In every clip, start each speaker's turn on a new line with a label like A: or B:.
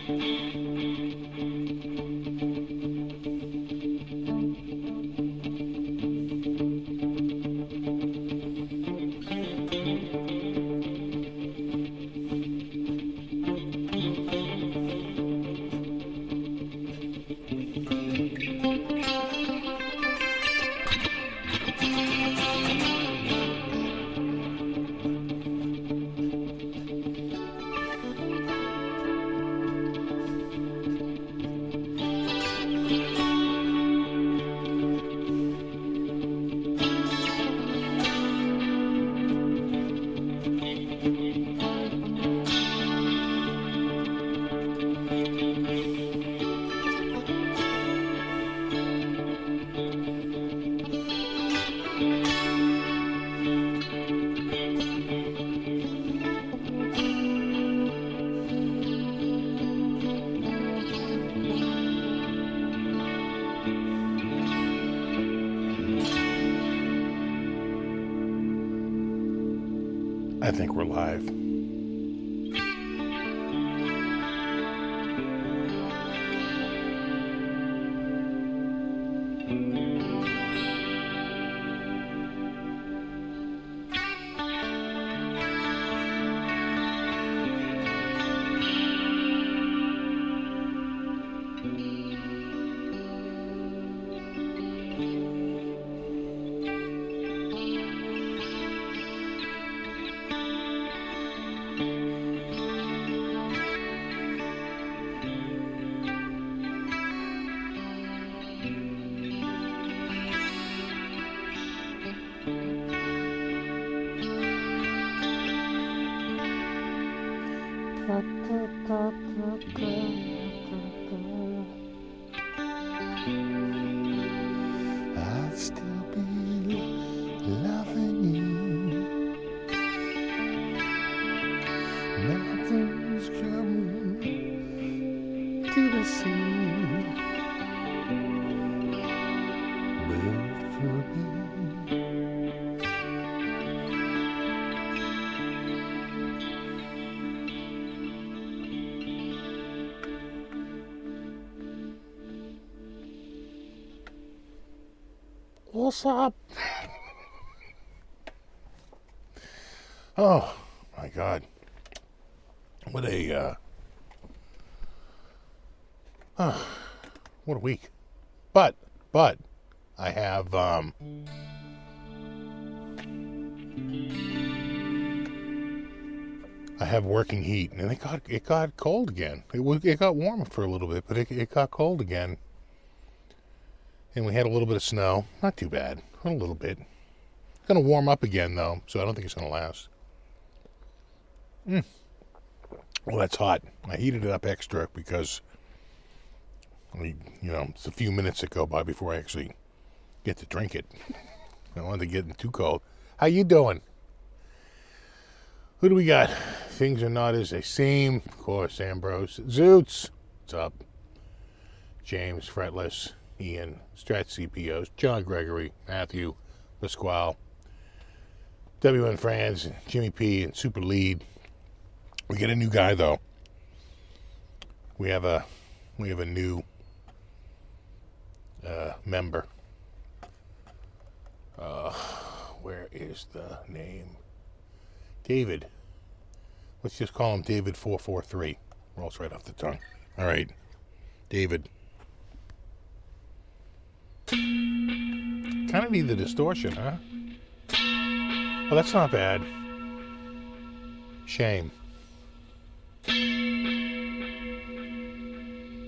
A: I think we're live. I'll still be loving you. Nothing's coming to the sea. But for me. What's up? Oh my God. What a what a week. But I have working heat, and it got cold again. It got warmer for a little bit, but it got cold again. And we had a little bit of snow. Not too bad. A little bit. It's going to warm up again, though, so I don't think it's going to last. Well, that's hot. I heated it up extra because, it's a few minutes that go by before I actually get to drink it. I don't want it to get too cold. How you doing? Who do we got? Things are not as they seem. Of course, Ambrose. Zoots. What's up? James, Fretless. Ian, Strat CPOs, John Gregory, Matthew, Pasquale, WN Franz, Jimmy P, and Super Lead. We get a new guy though. We have a new member. Where is the name? David. Let's just call him David 443. Rolls right off the tongue. All right, David. Kind of need the distortion, huh? Well, that's not bad. Shame.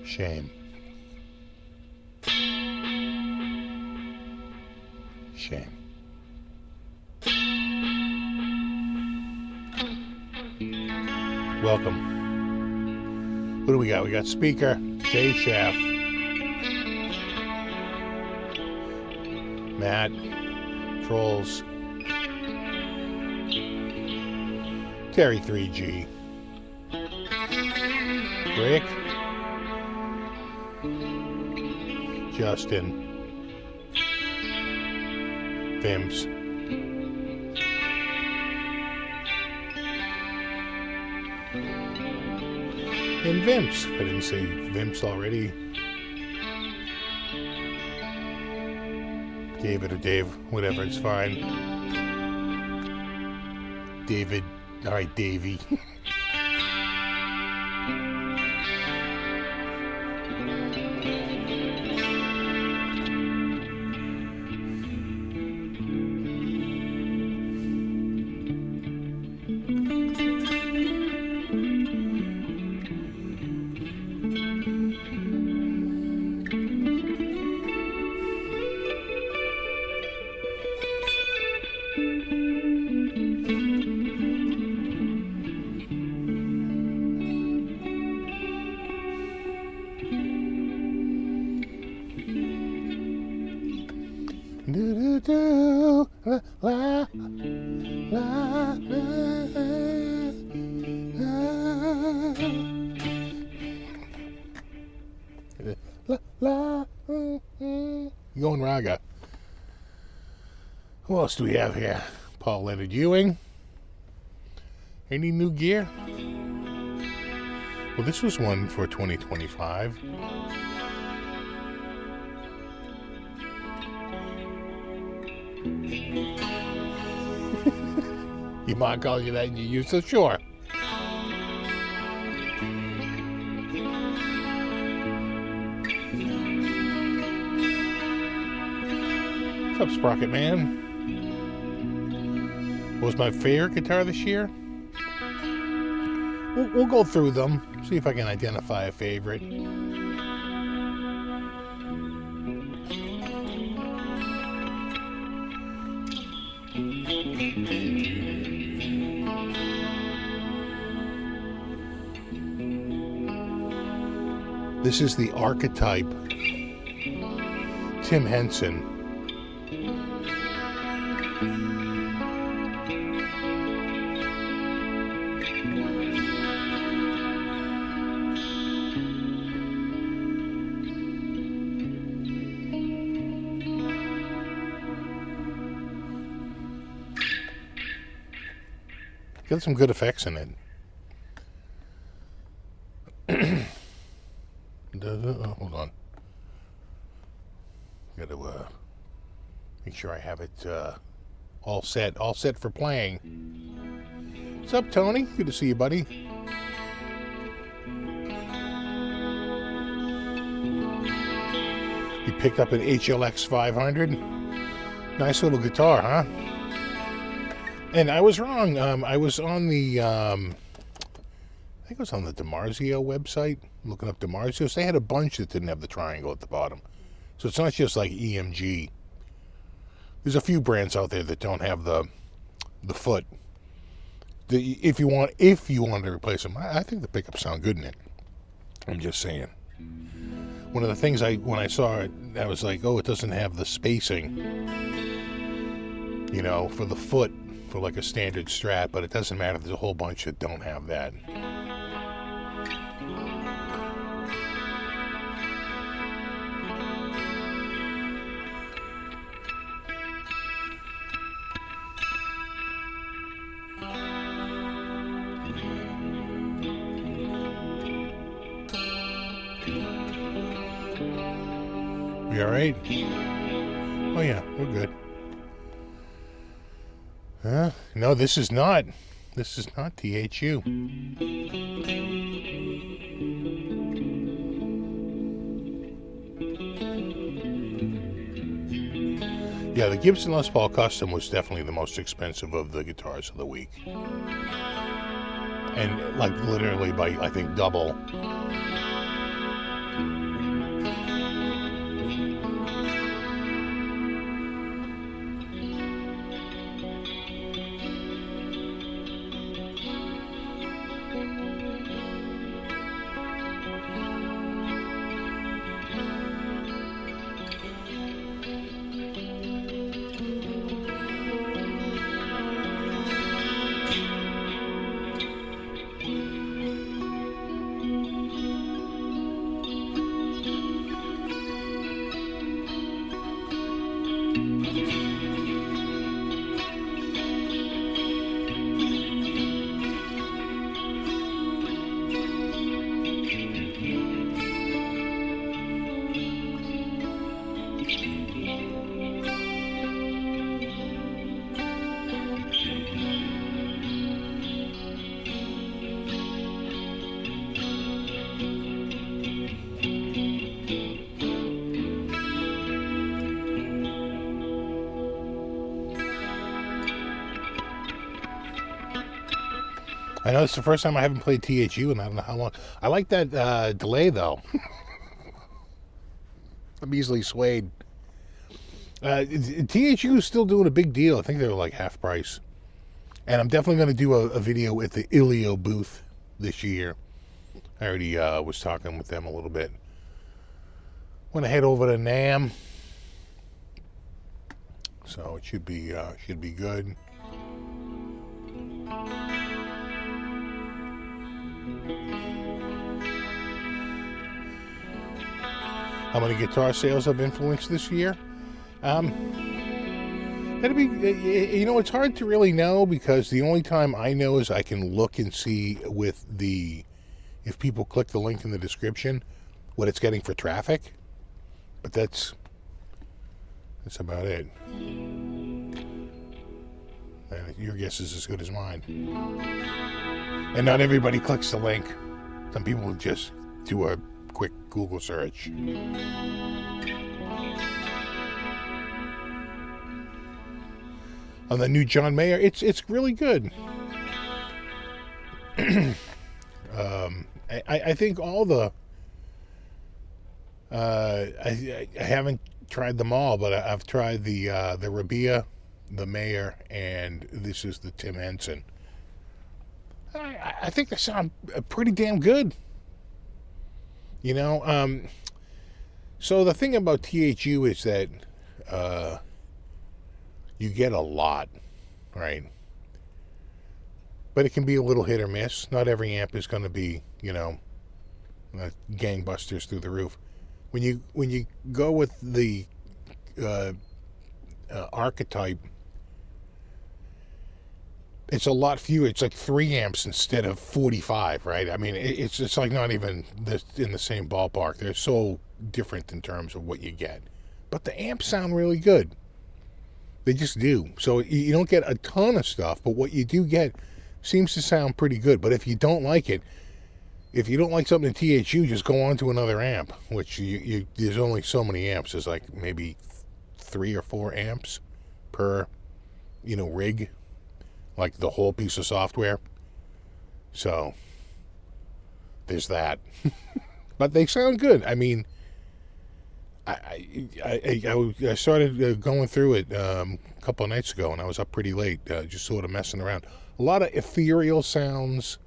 A: Shame. Shame. Welcome. What do we got? We got speaker, Jay Schaff. Matt, Trolls, Terry 3G, Rick, Justin, Vims, And Vimps. If I didn't say Vimps already. David or Dave, whatever, it's fine. David. Alright, Davey. Do do do la la la la la. Going raga. Who else do we have here? Paul Leonard Ewing. Any new gear? Well, this was one for 2025. Your mom calls you that and you use it? Sure. What's up, Sprocket Man? What was my favorite guitar this year? We'll go through them, see if I can identify a favorite. This is the Archetype Tim Henson. Got some good effects in it. Hold on. Got to make sure I have it all set for playing. What's up, Tony? Good to see you, buddy. You picked up an HLX 500. Nice little guitar, huh? And I was wrong. I was on the, I think it was on the DiMarzio website, looking up DiMarzio's. They had a bunch that didn't have the triangle at the bottom. So it's not just like EMG. There's a few brands out there that don't have the foot. If you wanted to replace them, I think the pickups sound good in it. I'm just saying. One of the things when I saw it, I was like, oh, it doesn't have the spacing, you know, for the foot, for like a standard Strat, but it doesn't matter. There's a whole bunch that don't have that. We all right? Oh yeah, we're good. No, this is not THU. Yeah, the Gibson Les Paul Custom was definitely the most expensive of the guitars of the week. And like literally by, I think, double. I know it's the first time I haven't played THU and I don't know how long. I like that delay though. I'm easily swayed. THU is still doing a big deal. I think they were like half price. And I'm definitely going to do a video at the Ilio booth this year. I already was talking with them a little bit. Want to head over to NAMM. So it should be good. How many guitar sales have influenced this year? That'd be, you know, it's hard to really know because the only time I know is I can look and see with if people click the link in the description, what it's getting for traffic. But that's about it. Your guess is as good as mine. And not everybody clicks the link. Some people just do a quick Google search. On the new John Mayer, it's really good. I think all the I haven't tried them all, but I've tried the Rabia, the Mayer, and this is the Tim Henson. I think they sound pretty damn good. You know, so the thing about THU is that you get a lot, right? But it can be a little hit or miss. Not every amp is going to be, you know, gangbusters through the roof. When you go with the archetype, it's a lot fewer. It's like 3 amps instead of 45, right? I mean, it's like not even in the same ballpark. They're so different in terms of what you get. But the amps sound really good. They just do. So you don't get a ton of stuff, but what you do get seems to sound pretty good. But if you don't like it, if you don't like something in THU, just go on to another amp, which there's only so many amps. There's like maybe 3 or 4 amps per, you know, rig. Like the whole piece of software. So there's that. But they sound good. I mean, I started going through it a couple of nights ago, and I was up pretty late, just sort of messing around. A lot of ethereal sounds.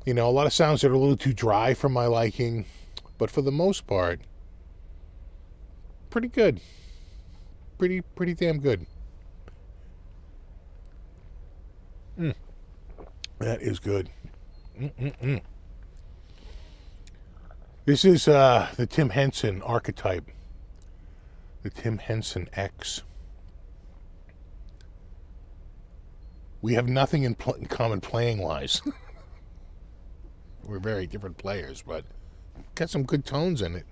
A: You know, a lot of sounds that are a little too dry for my liking. But for the most part, pretty good. Pretty damn good. That is good. This is the Tim Henson archetype. The Tim Henson X. We have nothing in common playing-wise. We're very different players, but got some good tones in it.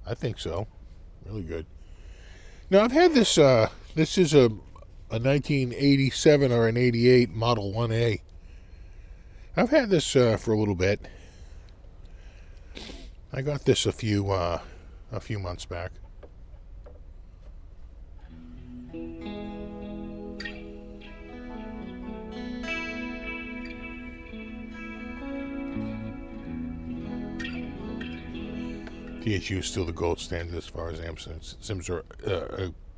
A: I think so. Really good. Now, I've had this, this is a 1987 or an 88 Model 1A. I've had this for a little bit. I got this a few months back. THU is still the gold standard as far as amps and sims are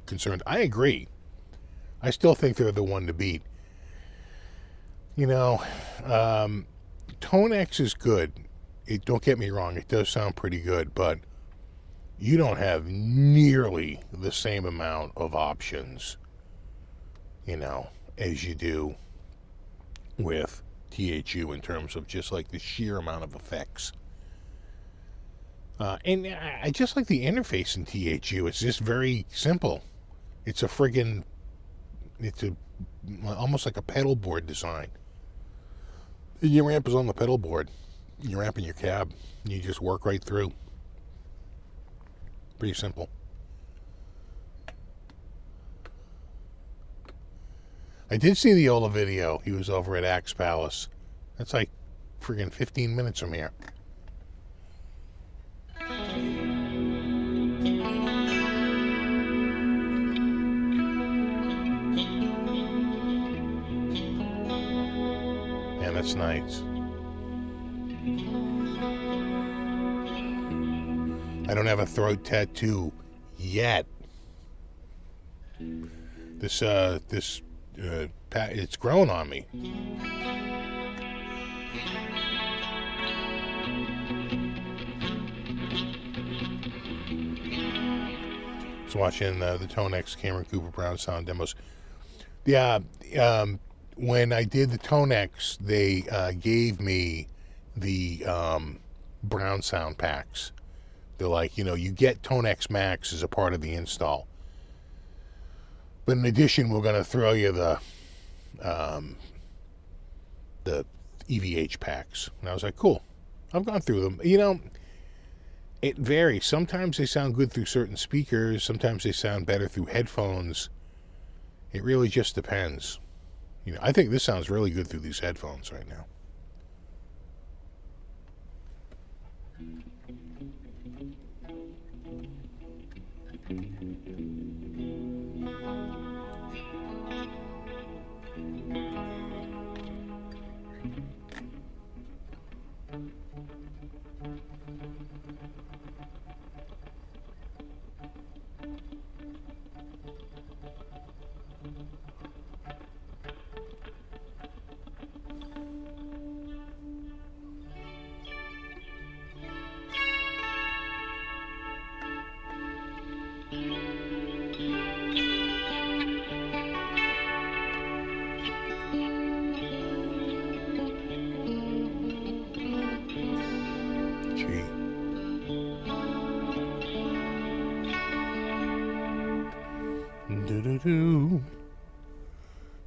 A: concerned. I agree. I still think they're the one to beat. You know, Tone X is good. Don't get me wrong, it does sound pretty good, but you don't have nearly the same amount of options, you know, as you do with THU in terms of just like the sheer amount of effects. And I just like the interface in THU. It's just very simple. It's almost like a pedal board design. Your amp is on the pedal board. Your amp in your cab. You just work right through. Pretty simple. I did see the Ola video. He was over at Axe Palace. That's like friggin' 15 minutes from here. nights. I don't have a throat tattoo yet. It's grown on me. I was watching the Tonex Cameron Cooper Brown sound demos. Yeah, when I did the Tonex, they gave me the Brown sound packs. They're like, you get Tonex Max as a part of the install. But in addition, we're going to throw you the EVH packs. And I was like, cool. I've gone through them. It varies. Sometimes they sound good through certain speakers. Sometimes they sound better through headphones. It really just depends. I think this sounds really good through these headphones right now.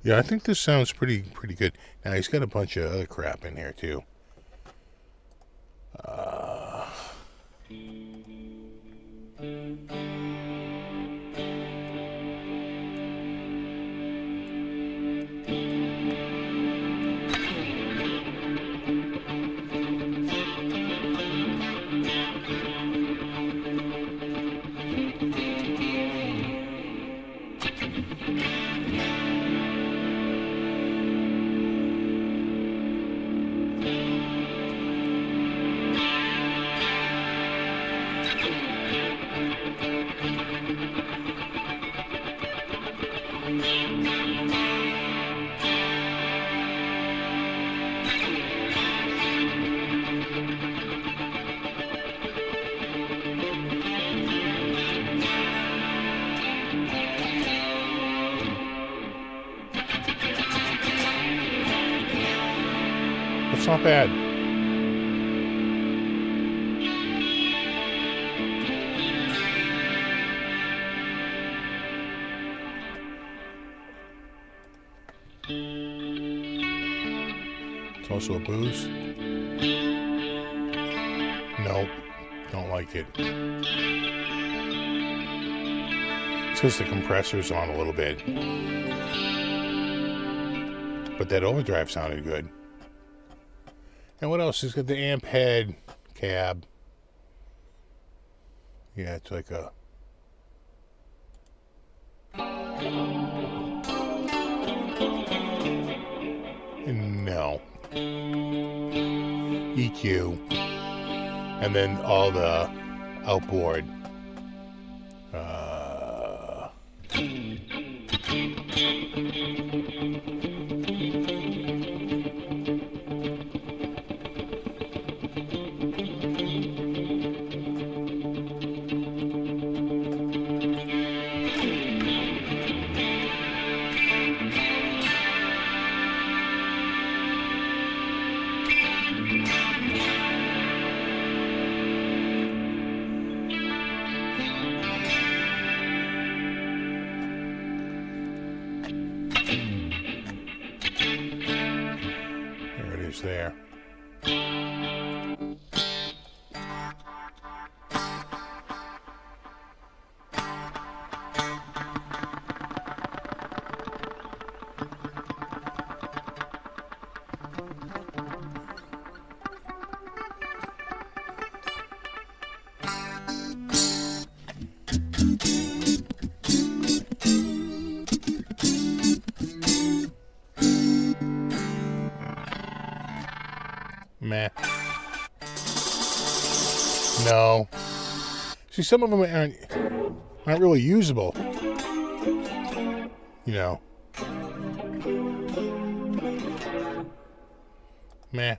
A: Yeah, I think this sounds pretty good. Now he's got a bunch of other crap in here too. It's not bad. It's also a boost. Nope, don't like it. It's because the compressor's on a little bit. But that overdrive sounded good. And what else? It's got the amp head cab. Yeah, it's like a... No. EQ. And then all the outboard. There. No. See, some of them aren't really usable. You know. Meh.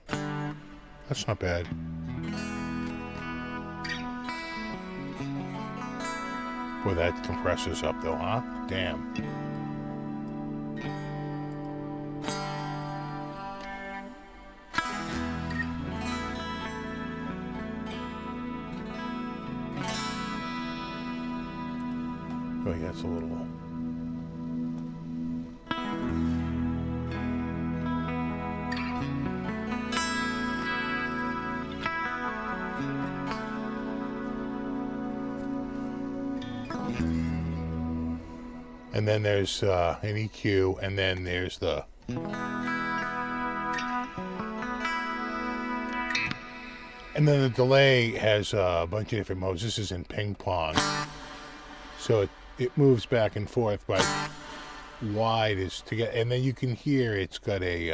A: That's not bad. Boy, that compressor's up though, huh? Damn. Oh, yeah, it's a little... And then there's an EQ, and then there's the... And then the delay has a bunch of different modes. This is in ping pong. So it moves back and forth, but wide is to get... And then you can hear it's got a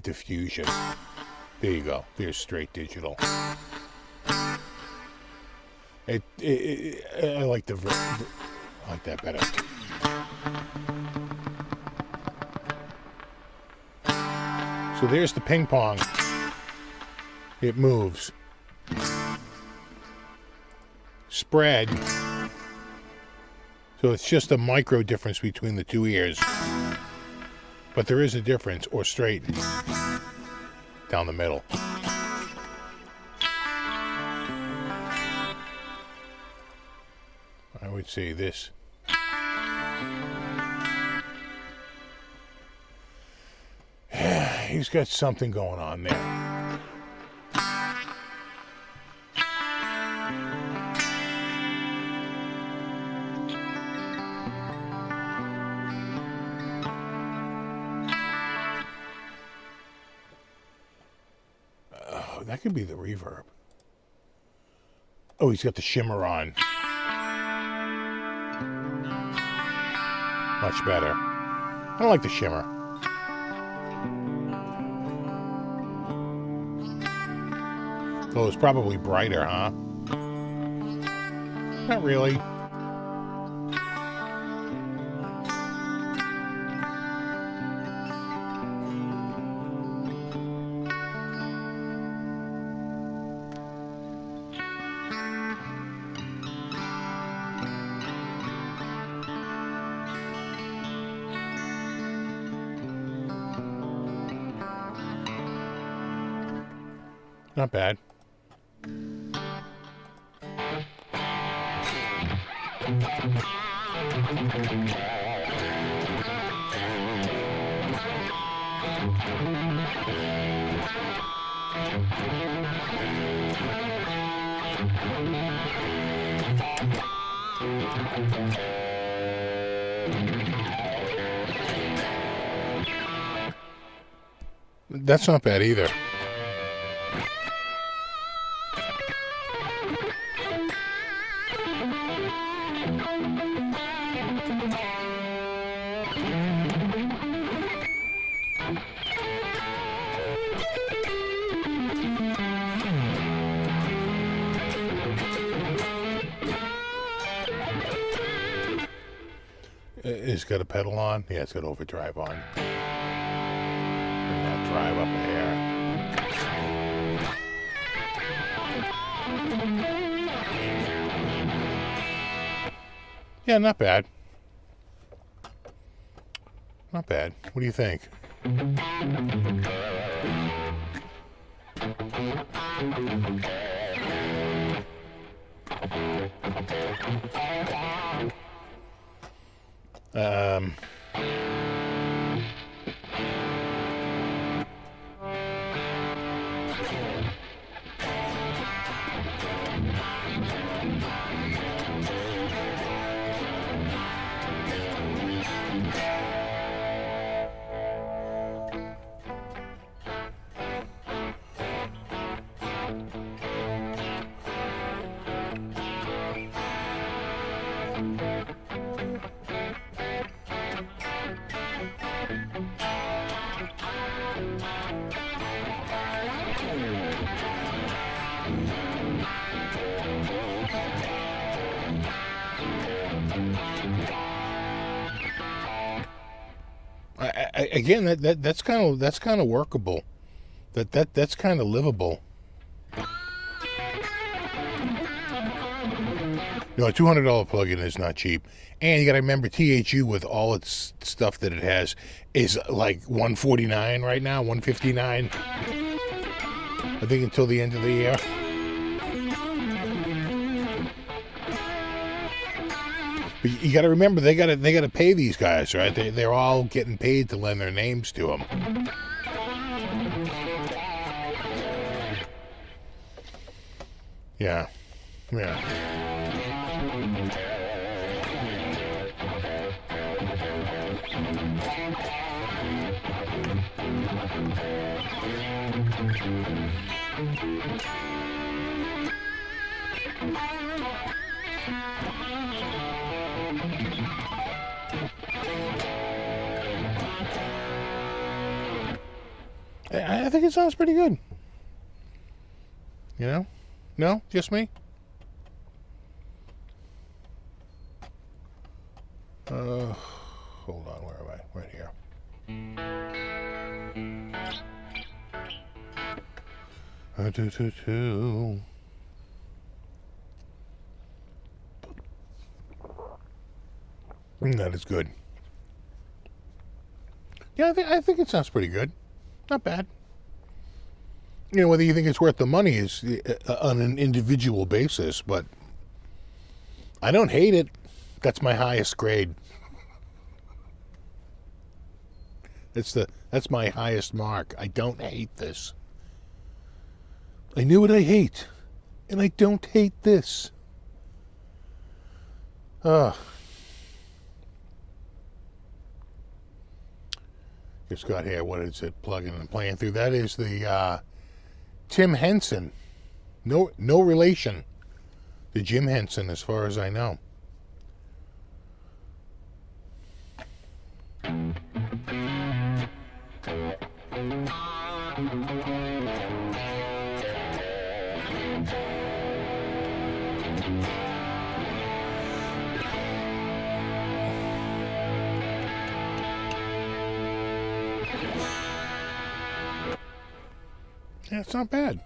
A: diffusion. There you go. There's straight digital. I like I like that better. So there's the ping pong. It moves. Spread. So it's just a micro difference between the two ears. But there is a difference, or straight down the middle. I would say this. He's got something going on there. Oh, that could be the reverb. Oh, he's got the shimmer on. Much better. I don't like the shimmer. Oh, it's probably brighter, huh? Not really. Not bad. That's not bad either. It's got a pedal on? Yeah, it's got overdrive on. Bring that drive up there. Yeah, not bad. Not bad. What do you think? again, that's kind of workable. That's kind of livable. No, a $200 plugin is not cheap, and you got to remember THU with all its stuff that it has is like $149 right now, $159. I think until the end of the year. But you got to remember they got to pay these guys, right? They're all getting paid to lend their names to them. Yeah. I think it sounds pretty good. You know? No? Just me? Hold on, where am I? Right here. That is good. Yeah, I think it sounds pretty good. Not bad. You know, whether you think it's worth the money is on an individual basis, but I don't hate it. That's my highest grade. That's my highest mark. I don't hate this. I knew what I hate, and I don't hate this. Just got here. What is it? Plugging and playing through. That is the Tim Henson. No relation to Jim Henson, as far as I know. Yeah, it's not bad.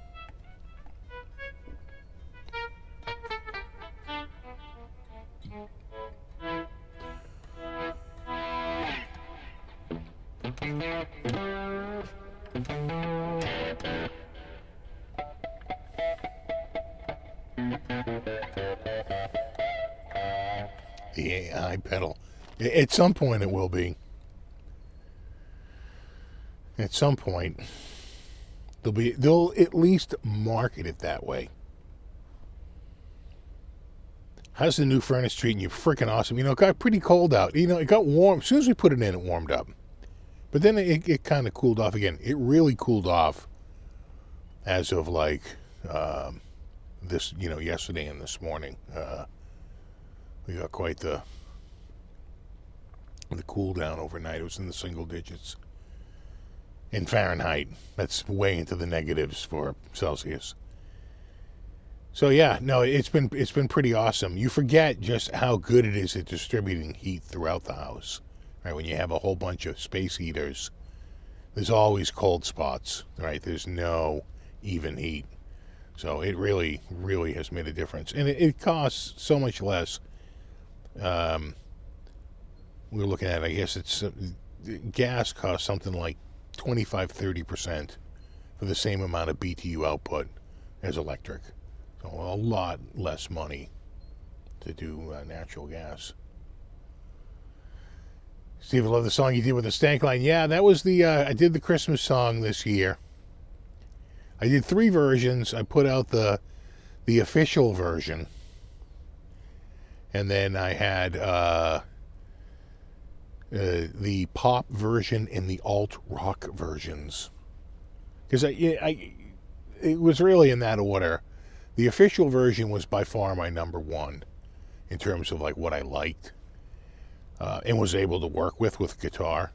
A: The AI pedal. At some point it will be. At some point. They'll at least market it that way. How's the new furnace treating you? Freaking awesome. You know, it got pretty cold out. You know, it got warm. As soon as we put it in, it warmed up. But then it kind of cooled off again. It really cooled off as of like this, you know, yesterday and this morning. We got quite the cool down overnight. It was in the single digits. In Fahrenheit. That's way into the negatives for Celsius. So yeah, no, it's been pretty awesome. You forget just how good it is at distributing heat throughout the house. Right? When you have a whole bunch of space heaters, there's always cold spots, right? There's no even heat. So it really, really has made a difference. And it costs so much less. We were looking at, I guess it's gas costs something like 25-30% for the same amount of BTU output as electric. So a lot less money to do natural gas. Steve, I love the song you did with the stank line. Yeah, that was I did the Christmas song this year. I did 3 versions. I put out the official version. And then I had the pop version and the alt rock versions, because it was really in that order. The official version was by far my number one in terms of like what I liked and was able to work with guitar.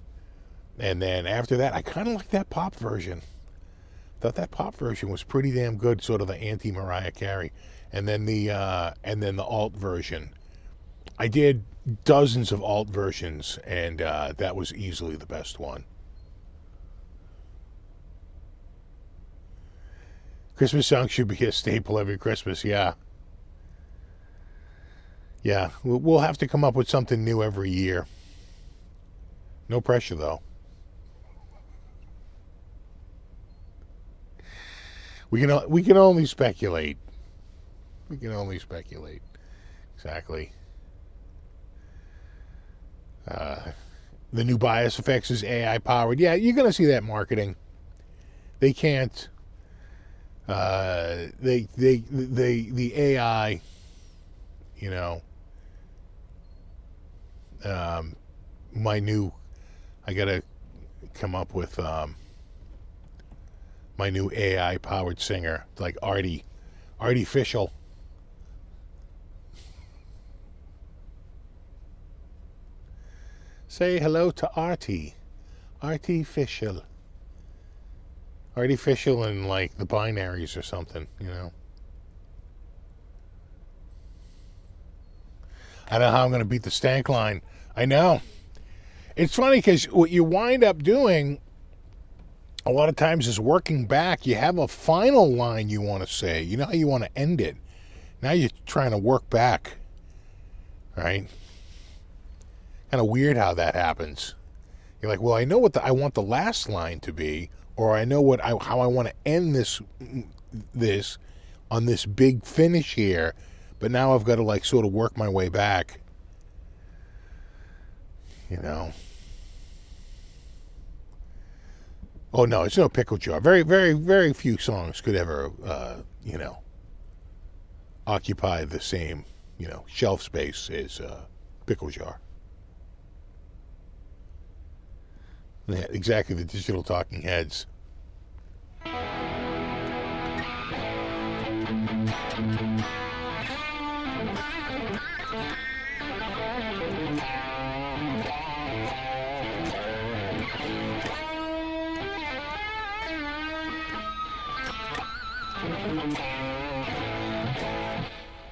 A: And then after that, I kind of liked that pop version. Thought that pop version was pretty damn good, sort of the anti-Mariah Carey. And then the alt version. I did dozens of alt versions, and that was easily the best one. Christmas songs should be a staple every Christmas, yeah. Yeah, we'll have to come up with something new every year. No pressure, though. We can only speculate. We can only speculate. Exactly. The new bias effects is AI powered. Yeah, you're gonna see that marketing. They can't. The AI. You know. My new. I gotta come up with my new AI powered singer, like Artificial. Say hello to Artie. Artificial. Artificial in like the binaries or something, you know. I don't know how I'm going to beat the stank line. I know. It's funny because what you wind up doing a lot of times is working back. You have a final line you want to say. You know how you want to end it. Now you're trying to work back. Right? Kind of weird how that happens. You're like, well, I know what I want the last line to be, or I know how I want to end this on this big finish here, but now I've got to like sort of work my way back. You know. Oh no, it's no pickle jar. Very, very, very few songs could ever, you know, occupy the same, you know, shelf space as pickle jar. Yeah, exactly, the digital talking heads.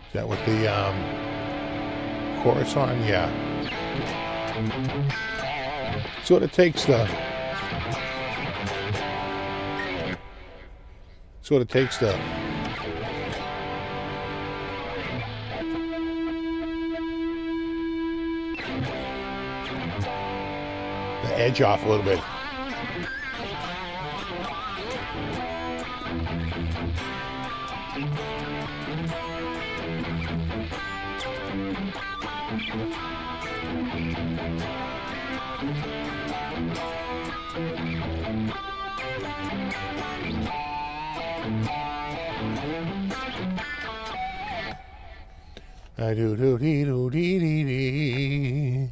A: Is that what the chorus on? Yeah. Sort of takes the edge off a little bit. I do do dee do dee dee dee.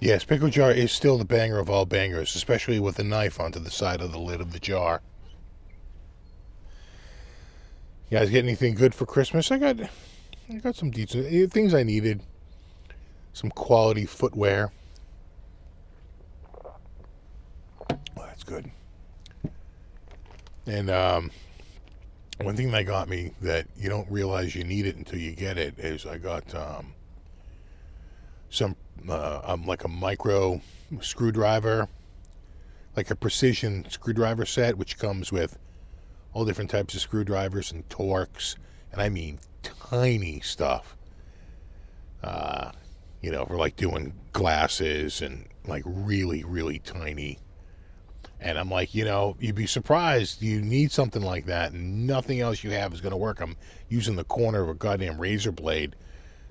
A: Yes, pickle jar is still the banger of all bangers, especially with a knife onto the side of the lid of the jar. You guys get anything good for Christmas? I got some decent things I needed. Some quality footwear. Oh, that's good. And one thing that got me that you don't realize you need it until you get it is I got some like a micro screwdriver, like a precision screwdriver set, which comes with all different types of screwdrivers and torques, and I mean tiny stuff. You know, for like doing glasses and like really, really tiny. And I'm like, you know, you'd be surprised. You need something like that, and nothing else you have is going to work. I'm using the corner of a goddamn razor blade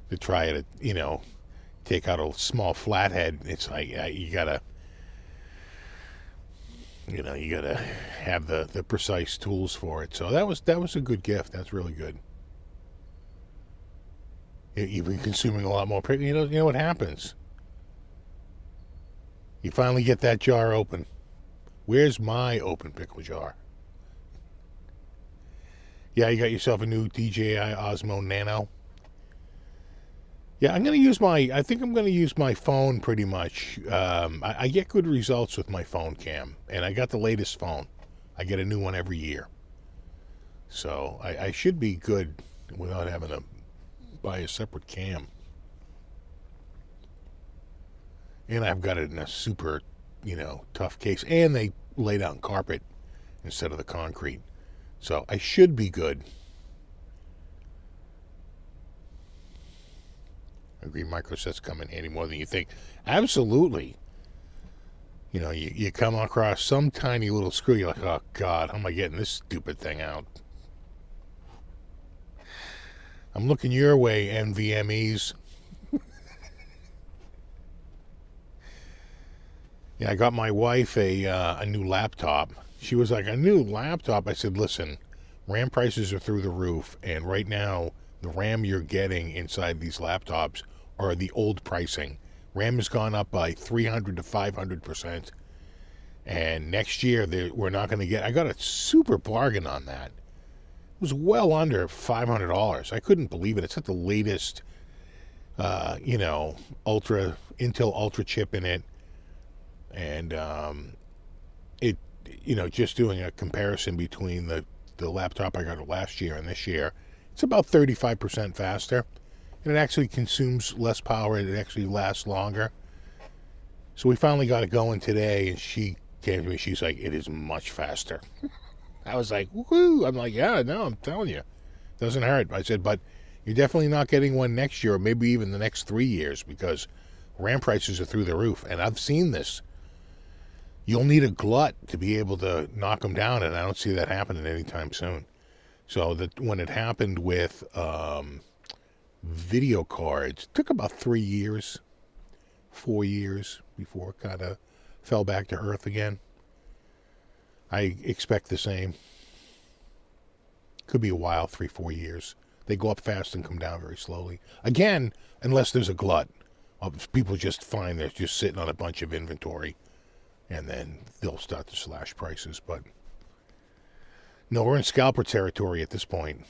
A: to try to, you know, take out a small flathead. It's like you gotta, you know, you gotta have the precise tools for it. So that was a good gift. That's really good. You've been consuming a lot more. You know what happens? You finally get that jar open. Where's my open pickle jar? Yeah, you got yourself a new DJI Osmo Nano. Yeah, I think I'm going to use my phone pretty much. I get good results with my phone cam, and I got the latest phone. I get a new one every year. So I should be good without having to buy a separate cam. And I've got it in a super, you know, tough case. And they lay down carpet instead of the concrete. So I should be good. I agree, microsets come in handy more than you think. Absolutely. You know, you come across some tiny little screw, you're like, oh God, how am I getting this stupid thing out? I'm looking your way, NVMEs. Yeah, I got my wife a new laptop. She was like, a new laptop? I said, listen, RAM prices are through the roof, and right now, the RAM you're getting inside these laptops are the old pricing. RAM has gone up by 300 to 500%. And next year, we're not going to get... I got a super bargain on that. It was well under $500. I couldn't believe it. It's got the latest, Intel Ultra chip in it. And just doing a comparison between the laptop I got last year and this year, it's about 35% faster. And it actually consumes less power. It actually lasts longer. So we finally got it going today, and she came to me. She's like, it is much faster. I was like, woohoo. I'm like, yeah, no, I'm telling you. Doesn't hurt. I said, but you're definitely not getting one next year, or maybe even the next 3 years, because RAM prices are through the roof. And I've seen this. You'll need a glut to be able to knock them down, and I don't see that happening anytime soon. So when it happened with video cards, it took about 3 years, 4 years before it kind of fell back to earth again. I expect the same. Could be a while, 3-4 years. They go up fast and come down very slowly. Again, unless there's a glut. People just find they're just sitting on a bunch of inventory, and then they'll start to slash prices. But no, we're in scalper territory at this point.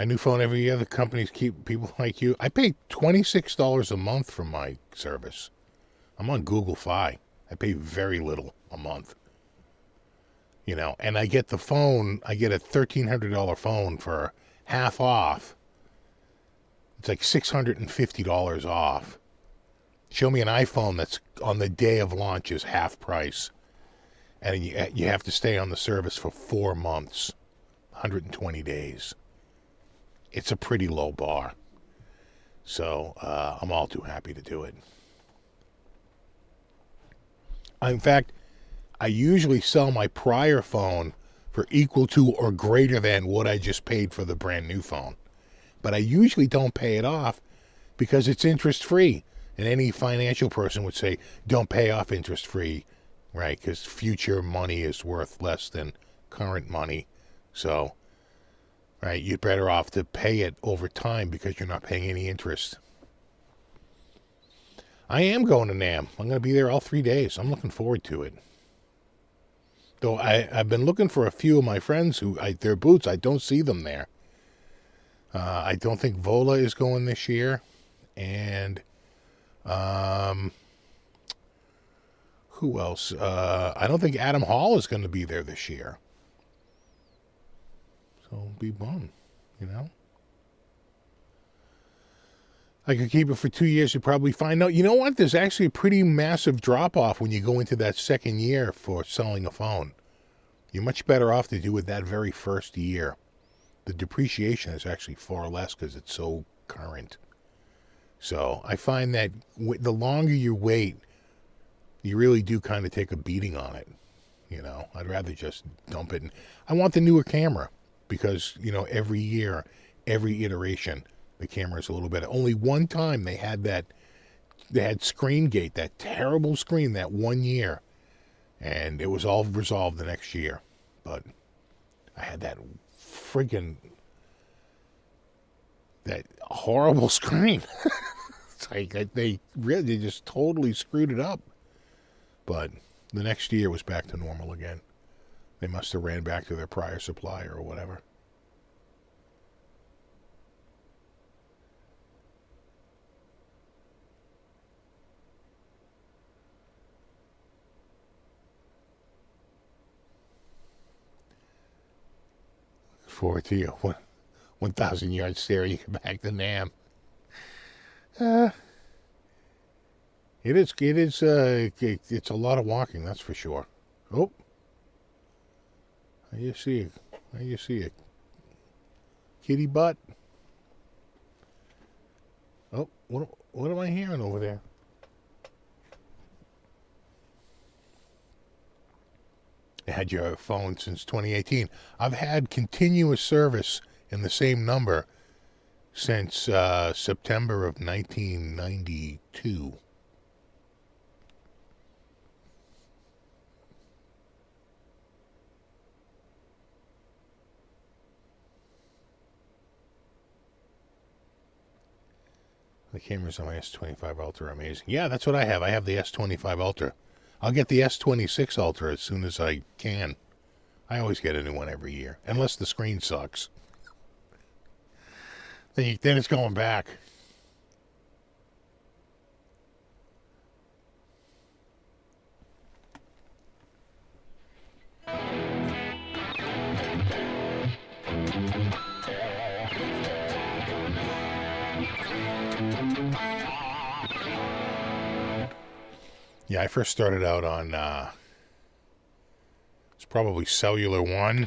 A: A new phone every year. The companies keep people like you. I pay $26 a month for my service. I'm on Google Fi. I pay very little a month. And I get the phone. I get a $1,300 phone for half off. It's like $650 off. Show me an iPhone that's on the day of launch is half price. And you have to stay on the service for 4 months, 120 days. It's a pretty low bar. So I'm all too happy to do it. In fact, I usually sell my prior phone for equal to or greater than what I just paid for the brand new phone. But I usually don't pay it off because it's interest-free. And any financial person would say, don't pay off interest-free, right? Because future money is worth less than current money. So, right, you're better off to pay it over time because you're not paying any interest. I am going to NAMM. I'm going to be there all 3 days. I'm looking forward to it. Though I've been looking for a few of my friends their booths. I don't see them there. I don't think Vola is going this year. And who else? I don't think Adam Hall is going to be there this year. So it'll be bummed, I could keep it for 2 years. You'd probably find out. You know what? There's actually a pretty massive drop-off when you go into that second year for selling a phone. You're much better off to do it that very first year. The depreciation is actually far less because it's so current. So I find that the longer you wait, you really do kind of take a beating on it. I'd rather just dump it. I want the newer camera because, every year, every iteration, the camera is a little better. Only one time they had screen gate, that terrible screen that 1 year. And it was all resolved the next year. But I had that horrible screen. It's like they just totally screwed it up. But the next year was back to normal again. They must have ran back to their prior supplier or whatever. Forward to you. 1,000 yard stare. You come back to NAMM. It's a lot of walking, that's for sure. Oh, I just see a kitty butt. Oh, what am I hearing over there? I had your phone since 2018. I've had continuous service in the same number since September of 1992. The cameras on my S25 Ultra are amazing. Yeah, that's what I have. I have the S25 Ultra. I'll get the S26 Ultra as soon as I can. I always get a new one every year, unless the screen sucks. Then it's going back. Yeah, I first started out on, it's probably Cellular One.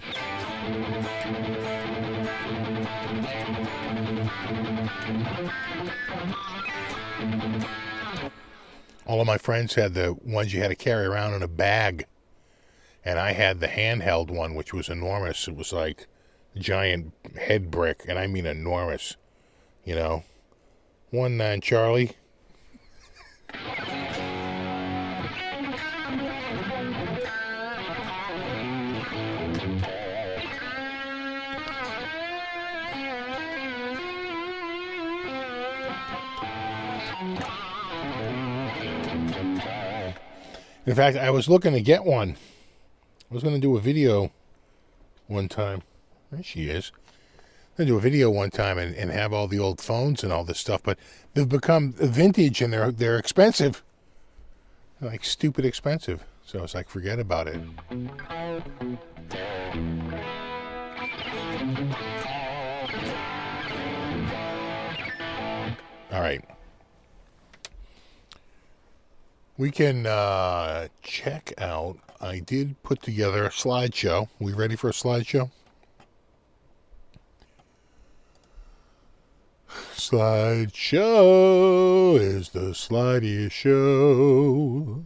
A: All of my friends had the ones you had to carry around in a bag. And I had the handheld one, which was enormous. It was like a giant head brick, and I mean enormous. You know? 1-9 Charlie. In fact, I was looking to get one. I was going to do a video one time. There she is. I'm going to do a video one time and have all the old phones and all this stuff, but they've become vintage and they're expensive. They're like stupid expensive. So I was like, forget about it. All right. We can check out, I did put together a slideshow. We ready for a slideshow? Slideshow is the slidiest show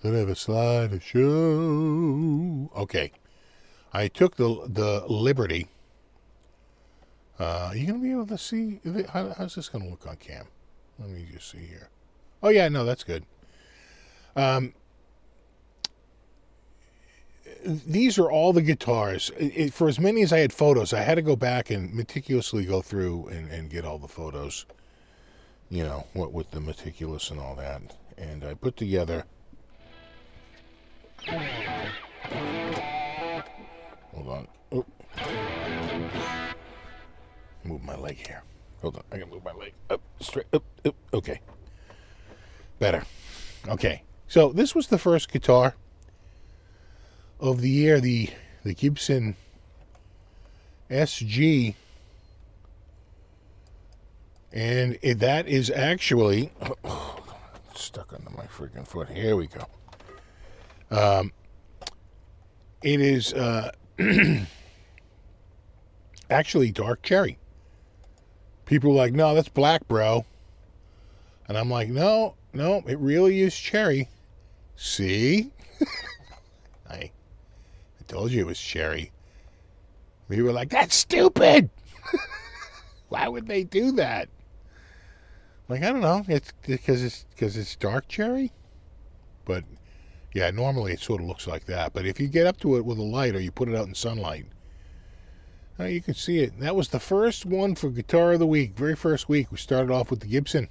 A: that ever slide a show. Okay. I took the liberty. Are you going to be able to see? How's this going to look on cam? Let me just see here. Oh, yeah, no, that's good. These are all the guitars. For as many as I had photos, I had to go back and meticulously go through and get all the photos. You know, what with the meticulous and all that. And I put together... Hold on. Oh. Move my leg here. Hold on. I can move my leg up, straight, up. Okay. Better. Okay. So this was the first guitar of the year, the Gibson SG, and that is actually stuck under my freaking foot. Here we go. It is actually dark cherry. People are like, no, that's black, bro. And I'm like, no, it really is cherry. See? I told you it was cherry. We were like, that's stupid. Why would they do that? Like, I don't know. It's because it's dark cherry. But yeah, normally it sort of looks like that. But if you get up to it with a light or you put it out in sunlight, you can see it. That was the first one for Guitar of the Week. Very first week, we started off with the Gibson.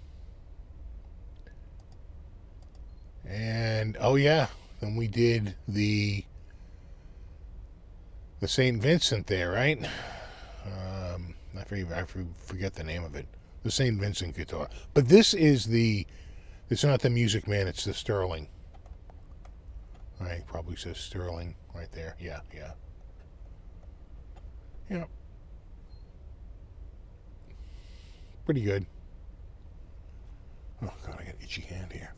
A: And oh yeah, then we did the St. Vincent there, right? I forget the name of it. The St. Vincent guitar. But this is it's not the Music Man, it's the Sterling. All right, probably says Sterling right there. Yeah. Pretty good. Oh God, I got an itchy hand here.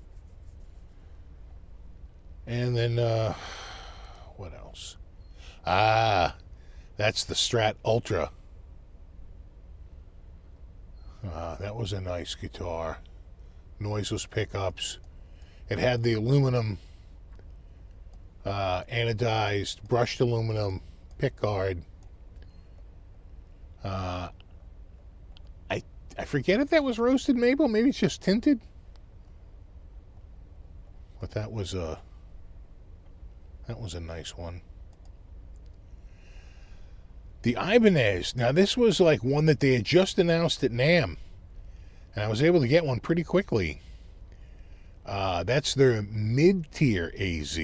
A: And then, what else? Ah, that's the Strat Ultra. That was a nice guitar. Noiseless pickups. It had the aluminum, anodized, brushed aluminum pickguard. I forget if that was roasted maple. Maybe it's just tinted. But that was a nice one. The Ibanez. Now this was like one that they had just announced at NAMM, and I was able to get one pretty quickly. That's their mid-tier AZ.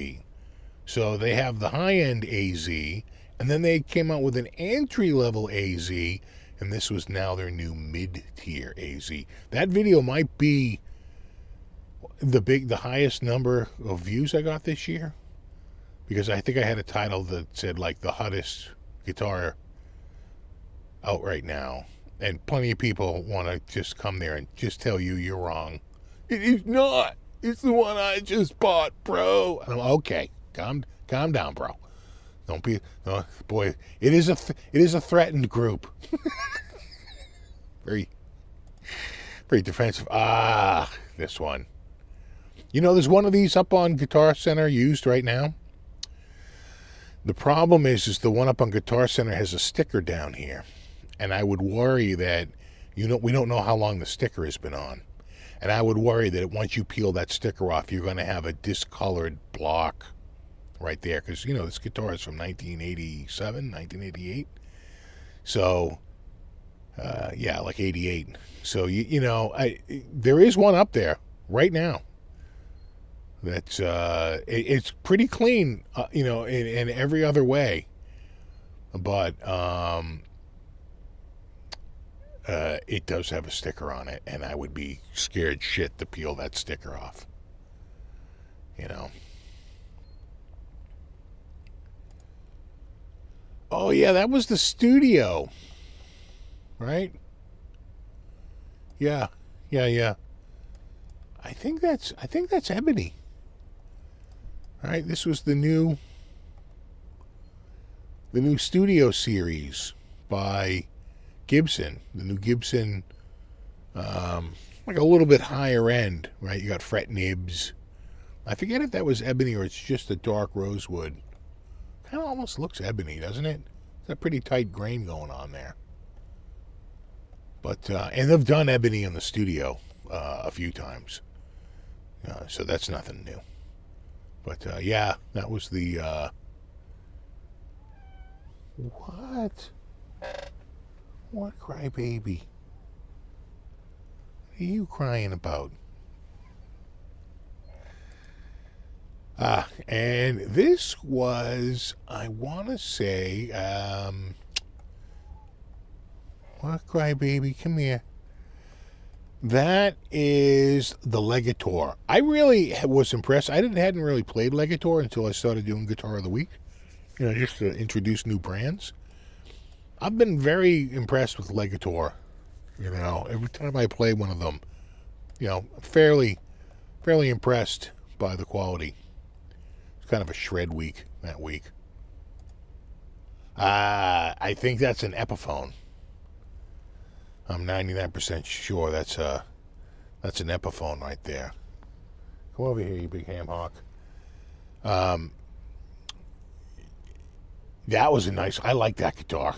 A: So they have the high-end AZ, and then they came out with an entry-level AZ, and this was now their new mid-tier AZ. That video might be the highest number of views I got this year, because I think I had a title that said like the hottest guitar out right now, and plenty of people want to just come there and just tell you you're wrong. It is not. It's the one I just bought, bro. And I'm okay. Calm down, bro. Don't be, no, boy. It is a threatened group. Very defensive. This one. You know, there's one of these up on Guitar Center used right now. The problem is the one up on Guitar Center has a sticker down here, and I would worry that we don't know how long the sticker has been on, and I would worry that once you peel that sticker off, you're going to have a discolored block right there, because this guitar is from 1987, 1988. So, yeah, like 88. So there is one up there right now. That's it's pretty clean, in every other way, but it does have a sticker on it, and I would be scared shit to peel that sticker off. Oh yeah, that was the studio, right? Yeah. I think that's ebony. All right, this was the new studio series by Gibson. The new Gibson, like a little bit higher end, right? You got fret nibs. I forget if that was ebony or it's just a dark rosewood. Kind of almost looks ebony, doesn't it? It's a pretty tight grain going on there. But and they've done ebony in the studio a few times, so that's nothing new. But yeah, that was the what crybaby? What are you crying about? And this was, I want to say, what crybaby? Come here. That is the Legator. I really was impressed. I hadn't really played Legator until I started doing Guitar of the Week, just to introduce new brands. I've been very impressed with Legator. Every time I play one of them, fairly impressed by the quality. It's kind of a shred week that week. I think that's an Epiphone. I'm 99% sure that's an Epiphone right there. Come over here, you big ham hock. That was I like that guitar.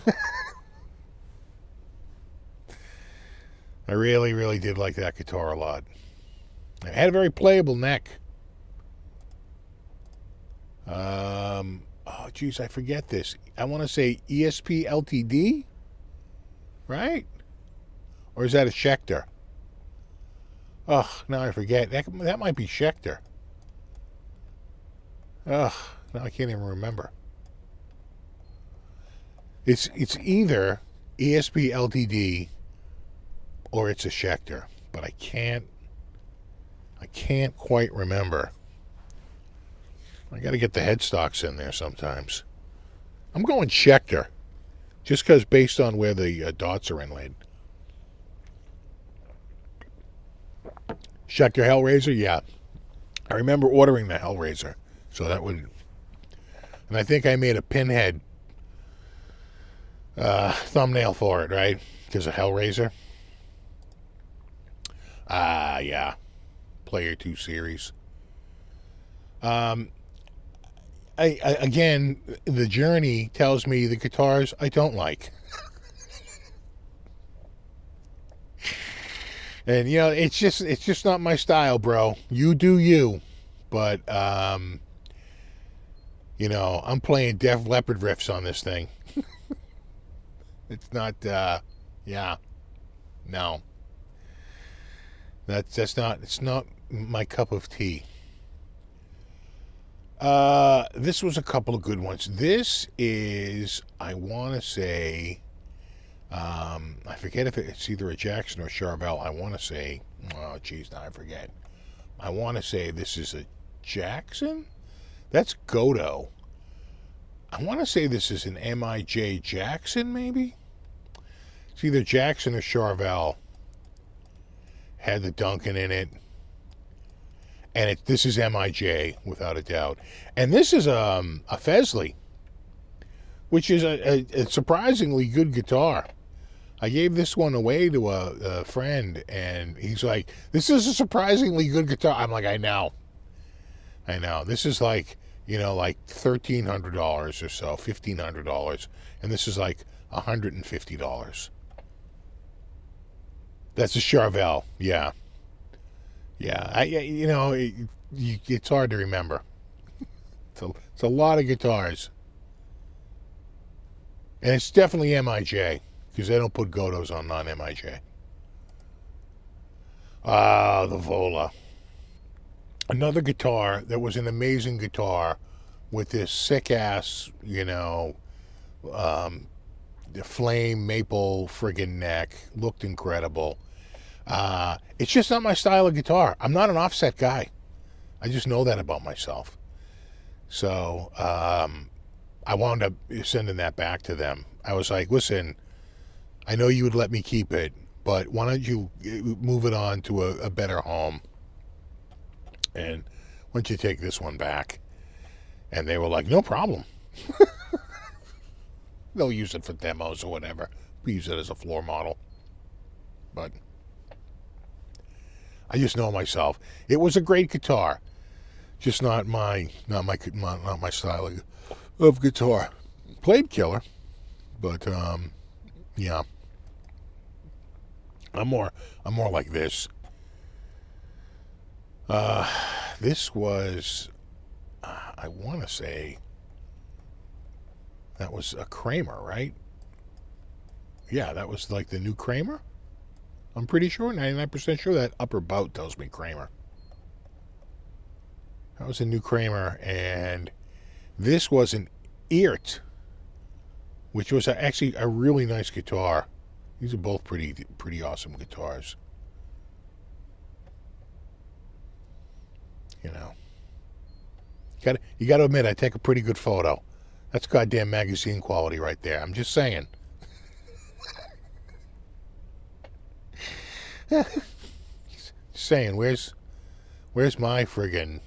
A: I really, really did like that guitar a lot. It had a very playable neck. Oh, geez, I forget this. I want to say ESP LTD, right? Or is that a Schecter? Ugh, now I forget. That might be Schecter. Ugh, now I can't even remember. It's either ESP LTD or it's a Schecter, but I can't quite remember. I got to get the headstocks in there sometimes. I'm going Schecter, just because based on where the dots are inlaid. Schecter Hellraiser, yeah. I remember ordering the Hellraiser. So that would, and I think I made a pinhead thumbnail for it, right? Because of Hellraiser. Yeah. Player 2 series. Again, the journey tells me the guitars I don't like. And you know, it's just not my style, bro. You do you. But you know, I'm playing Def Leppard riffs on this thing. It's not yeah. No. That's not, it's not my cup of tea. This was a couple of good ones. This is, I want to say, I forget if it's either a Jackson or Charvel. I want to say, oh geez, now I forget. I want to say this is a Jackson. That's Godo. I want to say this is an MIJ Jackson, maybe. It's either Jackson or Charvel. Had the Duncan in it. And this is MIJ, without a doubt. And this is a Fesley, which is a surprisingly good guitar. I gave this one away to a friend, and he's like, this is a surprisingly good guitar. I'm like, I know. This is like, you know, like $1,300 or so, $1,500. And this is like $150. That's a Charvel, yeah. Yeah, you know, it's hard to remember. It's a lot of guitars. And it's definitely MIJ, because they don't put Godos on non-MIJ. The Vola. Another guitar that was an amazing guitar with this sick-ass, you know, the flame maple friggin' neck. Looked incredible. It's just not my style of guitar. I'm not an offset guy. I just know that about myself. So I wound up sending that back to them. I was like, listen, I know you would let me keep it, but why don't you move it on to a better home? And why don't you take this one back? And they were like, no problem. They'll use it for demos or whatever. We use it as a floor model. But I just know myself. It was a great guitar, just not my style of guitar. Played killer, but yeah. I'm more like this. This was, I want to say, that was a Kramer, right? Yeah, that was like the new Kramer. I'm pretty sure, 99% sure that upper bout tells me Kramer. That was a new Kramer, and this was an Eert, which was actually a really nice guitar. These are both pretty awesome guitars. You know, you got to admit, I take a pretty good photo. That's goddamn magazine quality right there. I'm just saying. Saying, where's my friggin'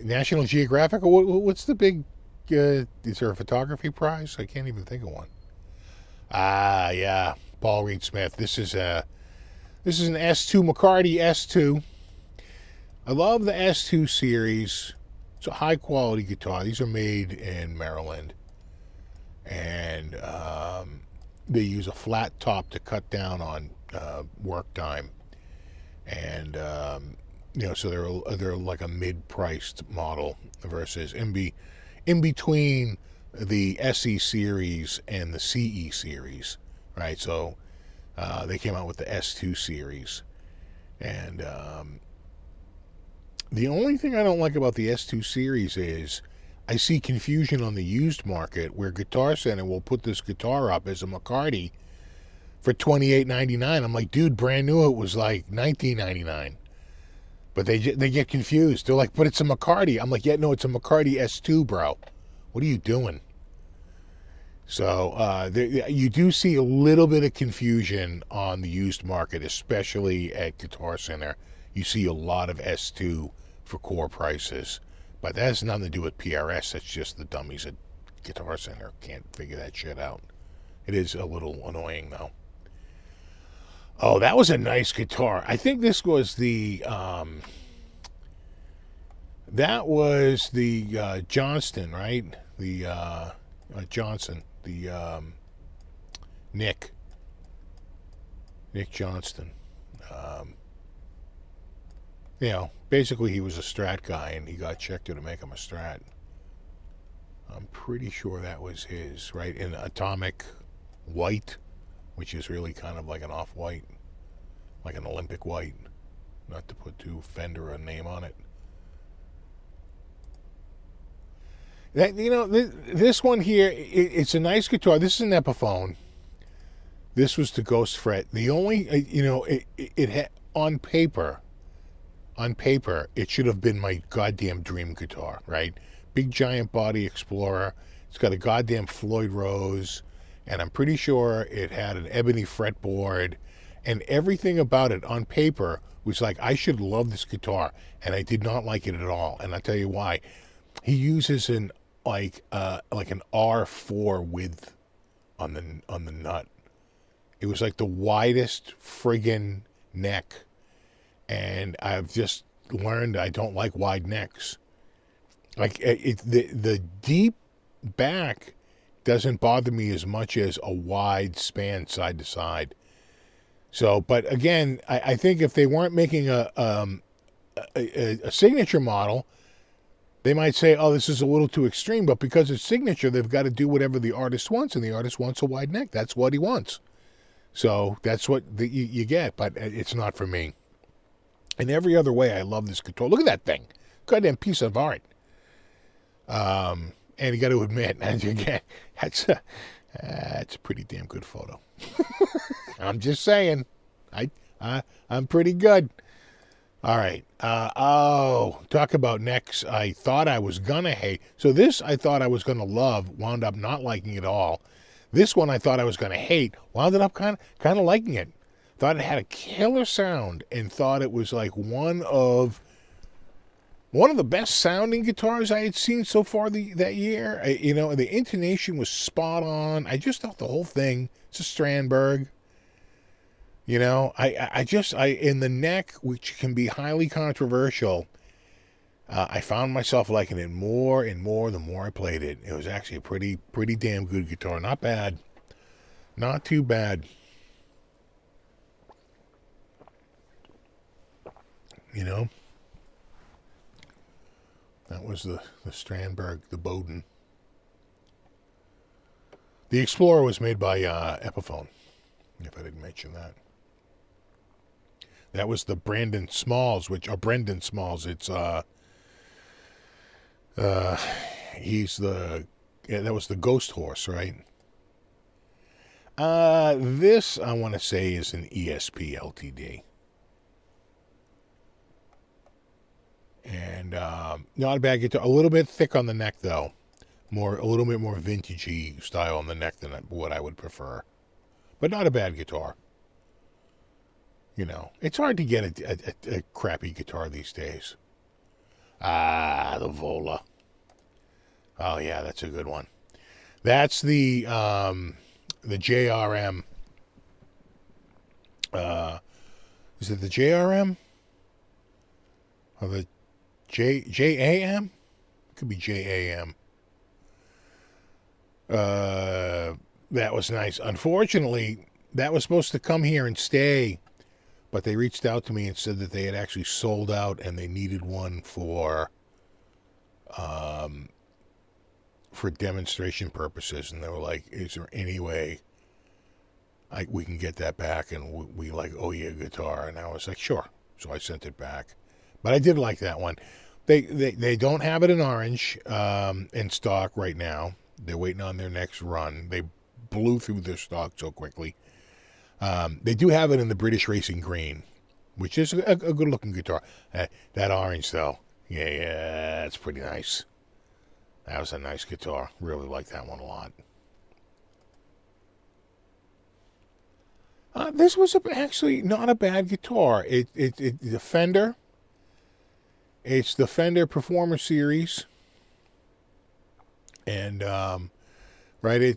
A: National Geographic? What's the big? Is there a photography prize? I can't even think of one. Yeah, Paul Reed Smith. This is an S2 McCarty S2. I love the S2 series. It's a high quality guitar. These are made in Maryland, and they use a flat top to cut down on work time, and you know, so they're like a mid-priced model versus in between the SE series and the CE series, right? So they came out with the S2 series, and the only thing I don't like about the S2 series is I see confusion on the used market where Guitar Center will put this guitar up as a McCarty for $28.99. I'm like, dude, brand new it was like $19.99. But they get confused. They're like, but it's a McCarty. I'm like, yeah, no, it's a McCarty S2, bro. What are you doing? So you do see a little bit of confusion on the used market, especially at Guitar Center. you see a lot of S2 for core prices. But that has nothing to do with PRS. That's just the dummies at Guitar Center can't figure that shit out. It is a little annoying, though. Oh, that was a nice guitar. I think this was the Johnston, right? The Johnson, the Nick Johnston. You know, basically he was a Strat guy, and he got Schecter to make him a Strat. I'm pretty sure that was his, right? In atomic white, which is really kind of like an off-white, like an Olympic white. Not to put too Fender a name on it. That, you know, this one here, it's a nice guitar. This is an Epiphone. This was the Ghost Fret. The only, you know, it had, on paper, it should have been my goddamn dream guitar, right? Big giant body Explorer. It's got a goddamn Floyd Rose, and I'm pretty sure it had an ebony fretboard, and everything about it on paper was like, I should love this guitar, and I did not like it at all, and I'll tell you why. He uses an like an R4 width on the nut. It was like the widest friggin' neck, and I've just learned I don't like wide necks. Like the deep back doesn't bother me as much as a wide span side to side. So, but again, I think if they weren't making a signature model, they might say, oh, this is a little too extreme. But because it's signature, they've got to do whatever the artist wants, and the artist wants a wide neck. That's what he wants. So that's what you get, but it's not for me. In every other way, I love this guitar. Look at that thing. Goddamn piece of art. And you got to admit, that's a pretty damn good photo. I'm just saying. I'm pretty good. All right. Talk about necks I thought I was going to hate. So this I thought I was going to love, wound up not liking it all. This one I thought I was going to hate, wound up kind of liking it. Thought it had a killer sound, and thought it was like one of the best sounding guitars I had seen so far that year. You know, the intonation was spot on. I just thought the whole thing, it's a Strandberg. You know, I in the neck, which can be highly controversial, I found myself liking it more and more the more I played it. It was actually a pretty damn good guitar. Not bad. Not too bad. You know? That was the Strandberg, the Bowden. The Explorer was made by Epiphone, if I didn't mention that. That was the Brendan Smalls. It's that was the Ghost Horse, right? This I want to say is an ESP LTD. And not a bad guitar. A little bit thick on the neck, though. A little bit more vintagey style on the neck than what I would prefer. But not a bad guitar. You know, it's hard to get a crappy guitar these days. The Vola. Oh yeah, that's a good one. That's the JRM. Is it the JRM? Or the JAM? Could be JAM. That was nice. Unfortunately, that was supposed to come here and stay, but they reached out to me and said that they had actually sold out and they needed one for demonstration purposes. And they were like, is there any way we can get that back, and we owe you a guitar? And I was like, sure. So I sent it back. But I did like that one. They don't have it in orange in stock right now. They're waiting on their next run. They blew through their stock so quickly. They do have it in the British Racing Green, which is a good-looking guitar. That orange, though, yeah, it's pretty nice. That was a nice guitar. Really like that one a lot. This was actually not a bad guitar. The Fender. It's the Fender Performer Series, and right,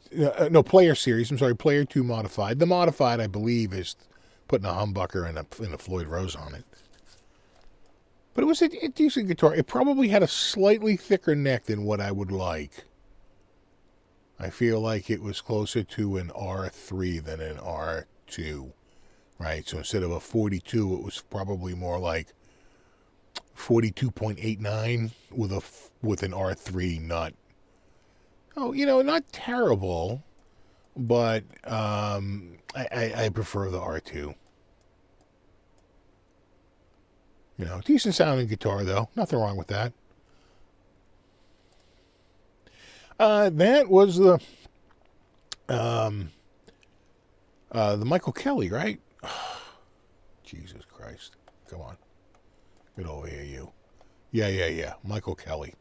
A: no, Player Series. I'm sorry, Player 2 Modified. The Modified, I believe, is putting a humbucker and a Floyd Rose on it. But it was a decent guitar. It probably had a slightly thicker neck than what I would like. I feel like it was closer to an R3 than an R2, right? So instead of a 42, it was probably more like 42.89 with an R3 nut. Oh, not terrible, but I prefer the R2. Decent sounding guitar though. Nothing wrong with that. That was the Michael Kelly, right? Jesus Christ. Come on. Get over here, you. Yeah. Michael Kelly.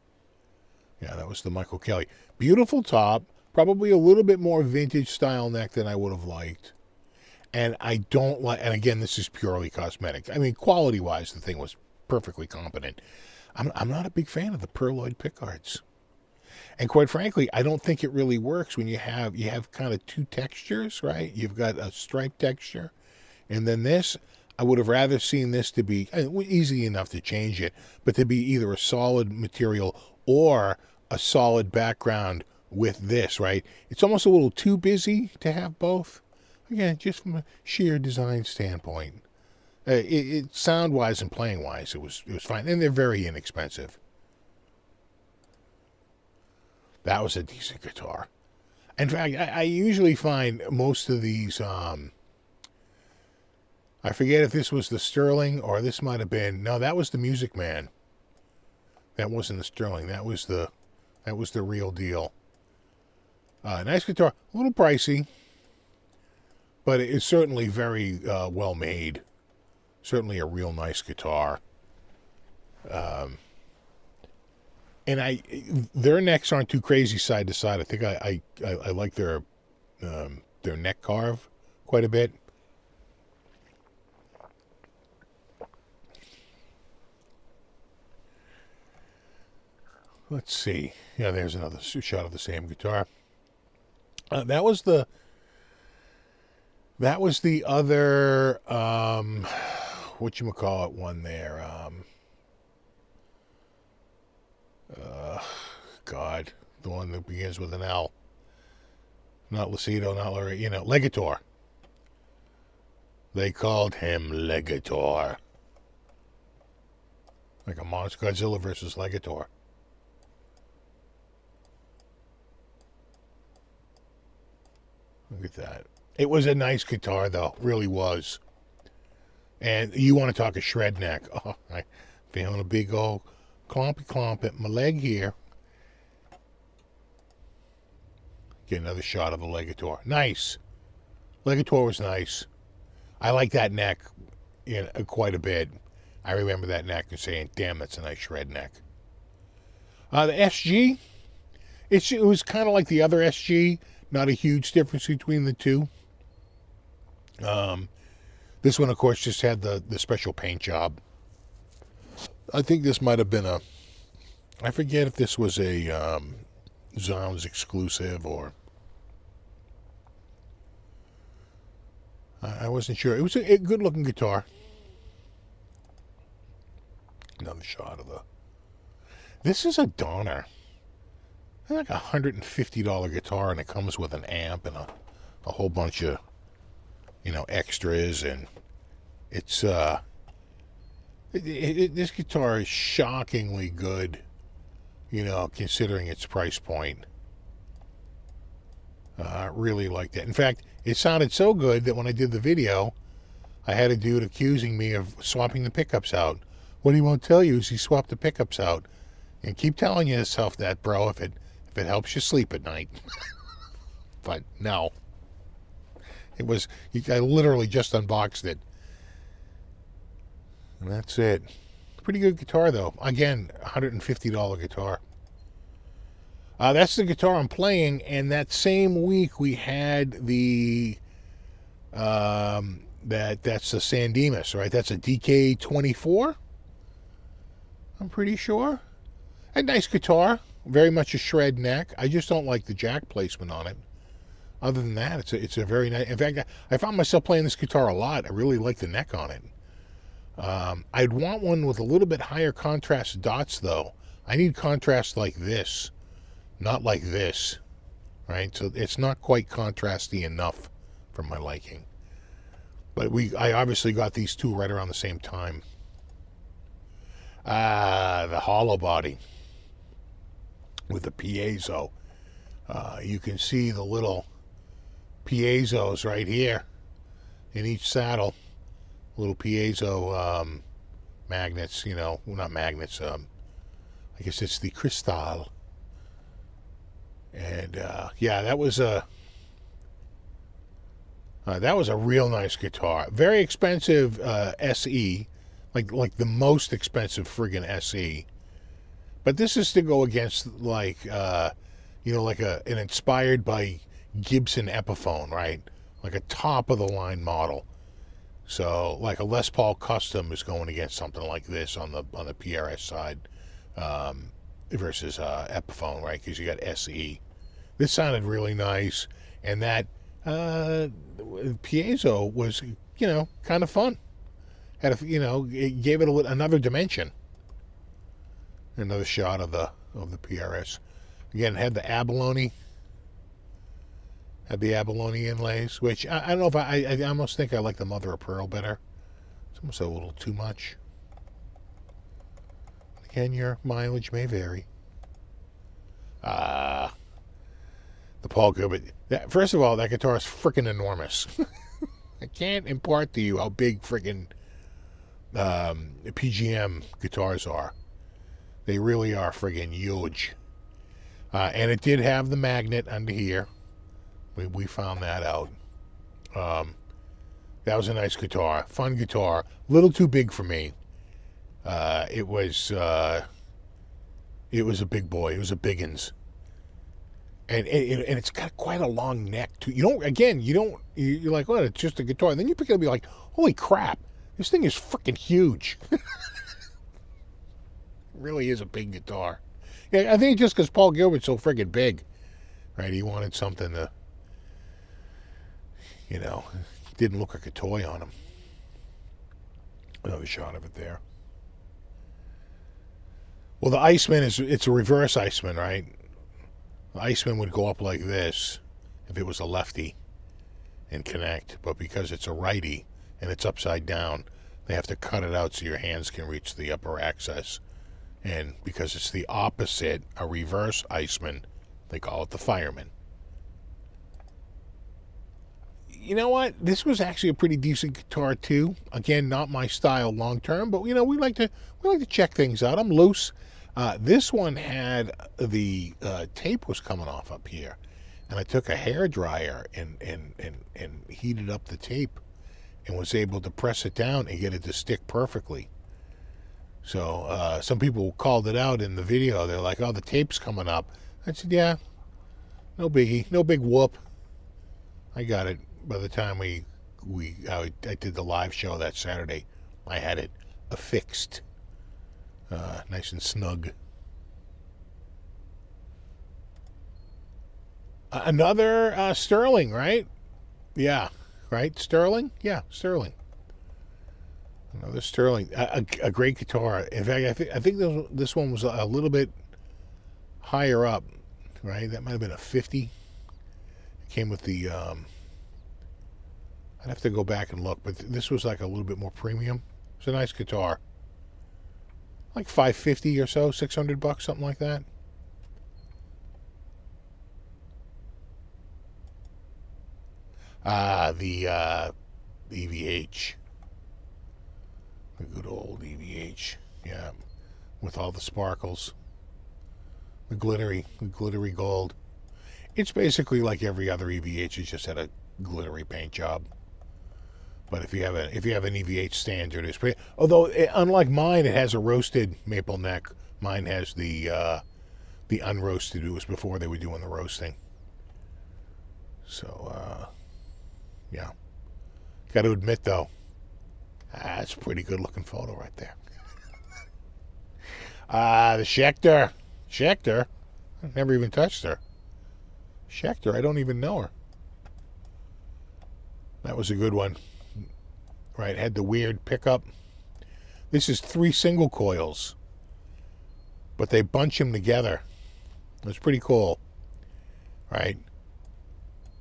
A: Yeah, that was the Michael Kelly. Beautiful top. Probably a little bit more vintage style neck than I would have liked. And I don't like, and again, this is purely cosmetic. I mean, quality-wise, the thing was perfectly competent. I'm not a big fan of the Perloid pickguards. And quite frankly, I don't think it really works when you have kind of two textures, right? You've got a stripe texture, and then this, I would have rather seen this to be easy enough to change it, but to be either a solid material or a solid background with this, right? It's almost a little too busy to have both. Again, just from a sheer design standpoint. It sound-wise and playing-wise, it was fine. And they're very inexpensive. That was a decent guitar. In fact, I usually find most of these, I forget if this was the Sterling or this might have been, no, that was the Music Man. That wasn't the Sterling. That was the real deal. Nice guitar. A little pricey. But it's certainly very well made. Certainly a real nice guitar. And their necks aren't too crazy side to side. I think I like their neck carve quite a bit. Let's see. Yeah, there's another shot of the same guitar. That was the other, whatchamacallit one there. God, the one that begins with an L. Not Lucido, not Larry, Legator. They called him Legator. Like a Monster Godzilla versus Legator. Look at that. It was a nice guitar, though. Really was. And you want to talk a shred neck. Oh, I'm feeling a big old clompy clomp at my leg here. Get another shot of the Legator. Nice. Legator was nice. I like that neck quite a bit. I remember that neck and saying, damn, that's a nice shred neck. The SG, it was kind of like the other SG. Not a huge difference between the two. This one, of course, just had the special paint job. I think this might have been I forget if this was a Zounds exclusive or... I wasn't sure. It was a good-looking guitar. Another shot of the... This is a Donner. It's like $150 guitar, and it comes with an amp and a whole bunch of, extras, and it's this guitar is shockingly good, considering its price point. I really liked it. In fact, it sounded so good that when I did the video, I had a dude accusing me of swapping the pickups out. What he won't tell you is he swapped the pickups out. And keep telling yourself that, bro, if it helps you sleep at night. But no. I literally just unboxed it. And that's it. Pretty good guitar, though. Again, $150 guitar. That's the guitar I'm playing, and that same week we had the That's a San Dimas, right? That's a DK24. I'm pretty sure. A nice guitar, very much a shred neck. I just don't like the jack placement on it. Other than that, it's a very nice. In fact, I found myself playing this guitar a lot. I really like the neck on it. I'd want one with a little bit higher contrast dots, though. I need contrast like this, not like this, right? So it's not quite contrasty enough for my liking. But I obviously got these two right around the same time. The hollow body with the piezo. You can see the little piezos right here in each saddle. Little piezo magnets, well, not magnets. I guess it's the crystal. And yeah, that was a real nice guitar. Very expensive SE, like the most expensive friggin' SE. But this is to go against like an inspired by Gibson Epiphone, right? Like a top of the line model. So like a Les Paul Custom is going against something like this on the PRS side versus Epiphone, right? Because you got SE. This sounded really nice, and that piezo was kind of fun. Had it gave it another dimension. Another shot of the PRS. Again, it had the abalone. Had the abalone inlays, which I don't know if I almost think I like the mother of pearl better. It's almost a little too much. Again, your mileage may vary. The Paul Gilbert. First of all, that guitar is freaking enormous. I can't impart to you how big freaking PGM guitars are. They really are friggin' huge. And it did have the magnet under here. We found that out. That was a nice guitar. Fun guitar. A little too big for me. It was a big boy. It was a biggins. And it's got quite a long neck, too. You're like, well, it's just a guitar. And then you pick it up and be like, holy crap. This thing is freaking huge. It really is a big guitar. Yeah, I think just because Paul Gilbert's so friggin' big, right? He wanted something to, didn't look like a toy on him. Another shot of it there. Well, the Iceman it's a reverse Iceman, right? The Iceman would go up like this if it was a lefty and connect, but because it's a righty and it's upside down, they have to cut it out so your hands can reach the upper access. And because it's the opposite, a reverse Iceman, they call it the Fireman. You know what? This was actually a pretty decent guitar too. Again, not my style long term, but we like to check things out. I'm loose. This one had the tape was coming off up here, and I took a hairdryer and heated up the tape, and was able to press it down and get it to stick perfectly. So some people called it out in the video. They're like, "Oh, the tape's coming up." I said, "Yeah, no biggie, no big whoop. I got it." By the time I did the live show that Saturday, I had it affixed, nice and snug. Another Sterling, right? Yeah, right. Sterling, yeah, Sterling. Another Sterling, a great guitar. In fact, I think this one was a little bit higher up, right? That might have been a 50. It came with the. I'd have to go back and look, but this was like a little bit more premium. It's a nice guitar. Like $550 or so, $600, something like that. The EVH. The good old EVH. Yeah. With all the sparkles. The glittery gold. It's basically like every other EVH. It's just had a glittery paint job. But if you have an EVH standard, it's pretty. Although unlike mine, it has a roasted maple neck. Mine has the unroasted. It was before they were doing the roasting. So yeah, Got to admit, though, that's a pretty good looking photo right there. The Schecter. Schecter? I never even touched her. Schecter, I don't even know her. That was a good one. Right, had the weird pickup. This is 3 single coils, but they bunch them together. That's pretty cool, right?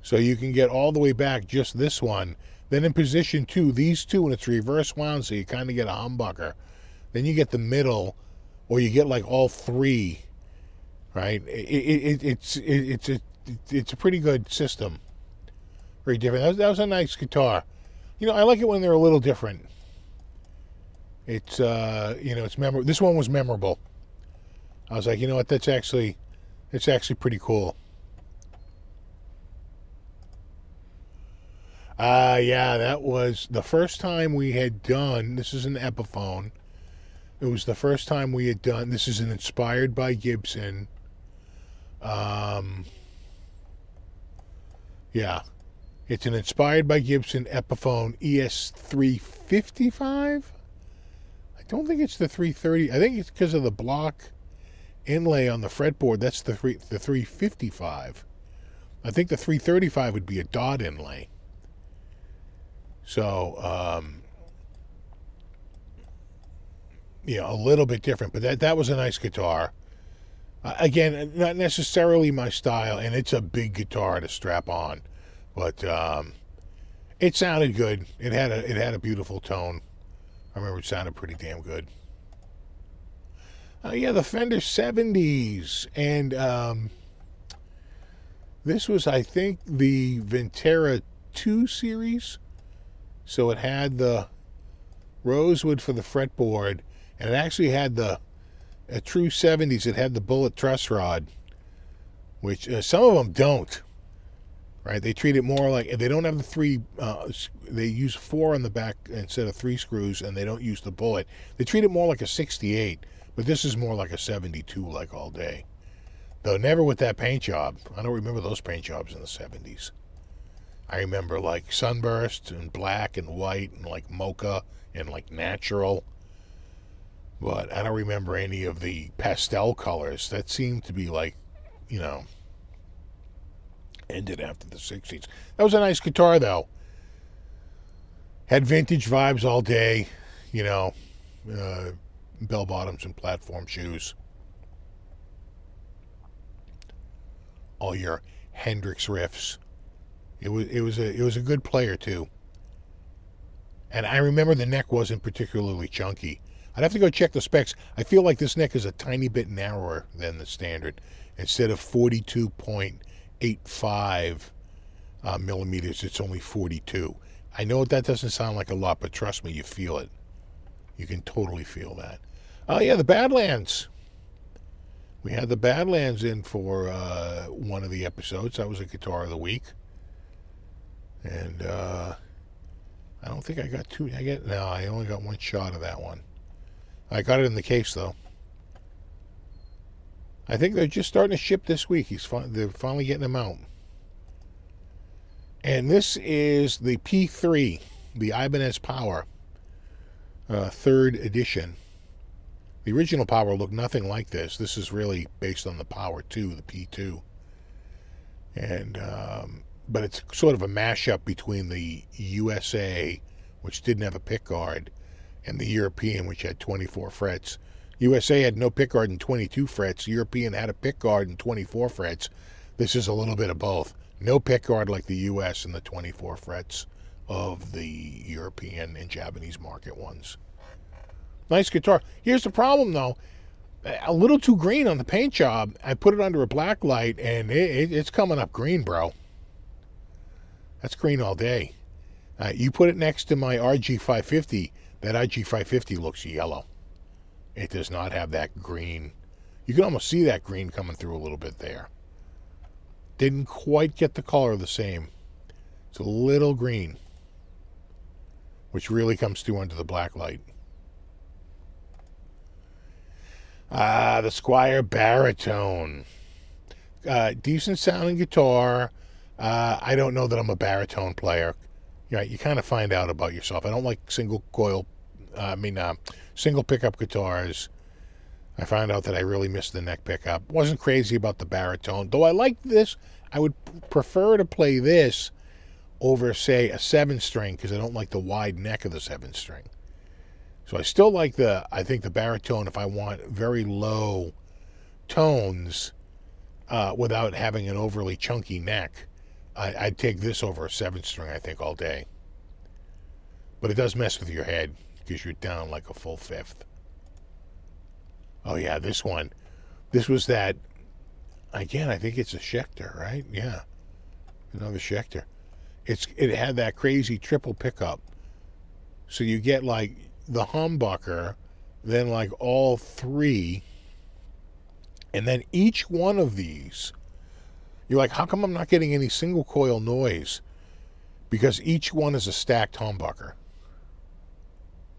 A: So you can get all the way back just this one. Then in position 2, these two, and it's reverse wound, so you kind of get a humbucker. Then you get the middle, or you get like all 3, right? It's a pretty good system. Very different. That was a nice guitar. You know, I like it when they're a little different. It's it's memorable. This one was memorable. I was like, you know what? It's actually pretty cool. Yeah, that was the first time we had done. This is an Epiphone. It was the first time we had done. This is an inspired by Gibson. Yeah, it's an inspired by Gibson Epiphone ES355. I don't think it's the 330. I think it's because of the block inlay on the fretboard. That's the 355. I think the 335 would be a dot inlay. So, a little bit different, but that was a nice guitar. Again, not necessarily my style, and it's a big guitar to strap on, but it sounded good. It had a beautiful tone. I remember it sounded pretty damn good. Yeah, the Fender 70s, and this was, I think, the Ventera 2 series. So it had the rosewood for the fretboard, and it actually had a true 70s. It had the bullet truss rod, which some of them don't. Right? They treat it more like, they don't have the 3. They use 4 on the back instead of 3 screws, and they don't use the bullet. They treat it more like a 68, but this is more like a 72, like all day. Though never with that paint job. I don't remember those paint jobs in the 70s. I remember like sunburst and black and white and like mocha and like natural. But I don't remember any of the pastel colors. That seemed to be like, ended after the 60s. That was a nice guitar though. Had vintage vibes all day, bell bottoms and platform shoes. All your Hendrix riffs. It was a good player too. And I remember the neck wasn't particularly chunky. I'd have to go check the specs. I feel like this neck is a tiny bit narrower than the standard. Instead of 42.85 millimeters, it's only 42. I know that doesn't sound like a lot, but trust me, you feel it. You can totally feel that. Oh yeah, the Badlands. We had the Badlands in for one of the episodes. That was a guitar of the week. And I don't think I got 2. I only got 1 shot of that one. I got it in the case though. I think they're just starting to ship this week. They're finally getting them out. And this is the P3, the Ibanez Power, 3rd edition. The original Power looked nothing like this. This is really based on the Power 2, the P2. And but it's sort of a mashup between the USA, which didn't have a pickguard, and the European, which had 24 frets. USA had no pickguard and 22 frets. European had a pickguard and 24 frets. This is a little bit of both. No pickguard like the US and the 24 frets of the European and Japanese market ones. Nice guitar. Here's the problem, though. A little too green on the paint job. I put it under a black light, and it's coming up green, bro. That's green all day. You put it next to my RG550. That RG550 looks yellow. It does not have that green. You can almost see that green coming through a little bit there. Didn't quite get the color the same. It's a little green, which really comes through under the black light. The Squier Baritone. Decent sounding guitar. I don't know that I'm a baritone player. Yeah, you kind of find out about yourself. I don't like single coil, single pickup guitars. I found out that I really missed the neck pickup. Wasn't crazy about the baritone, though I liked this. I would prefer to play this over, say, a 7-string, because I don't like the wide neck of the 7-string. So I still like I think the baritone if I want very low tones without having an overly chunky neck. I'd take this over a 7-string, I think, all day. But it does mess with your head because you're down like a full fifth. Oh, yeah, this one. This was that, again, I think it's a Schecter, right? Yeah, another Schecter. It had that crazy triple pickup. So you get like the humbucker, then like all three, and then each one of these, you're like, how come I'm not getting any single coil noise? Because each one is a stacked humbucker.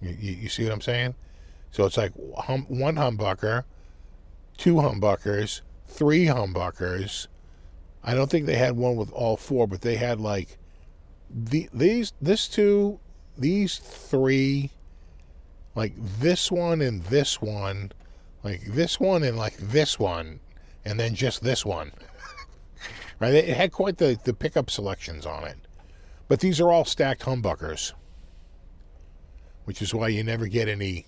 A: You see what I'm saying? So it's like one humbucker, two humbuckers, three humbuckers. I don't think they had one with all four, but they had like these two, these three, like this one and this one, like this one and like this one, and then just this one. Right? It had quite the pickup selections on it. But these are all stacked humbuckers, which is why you never get any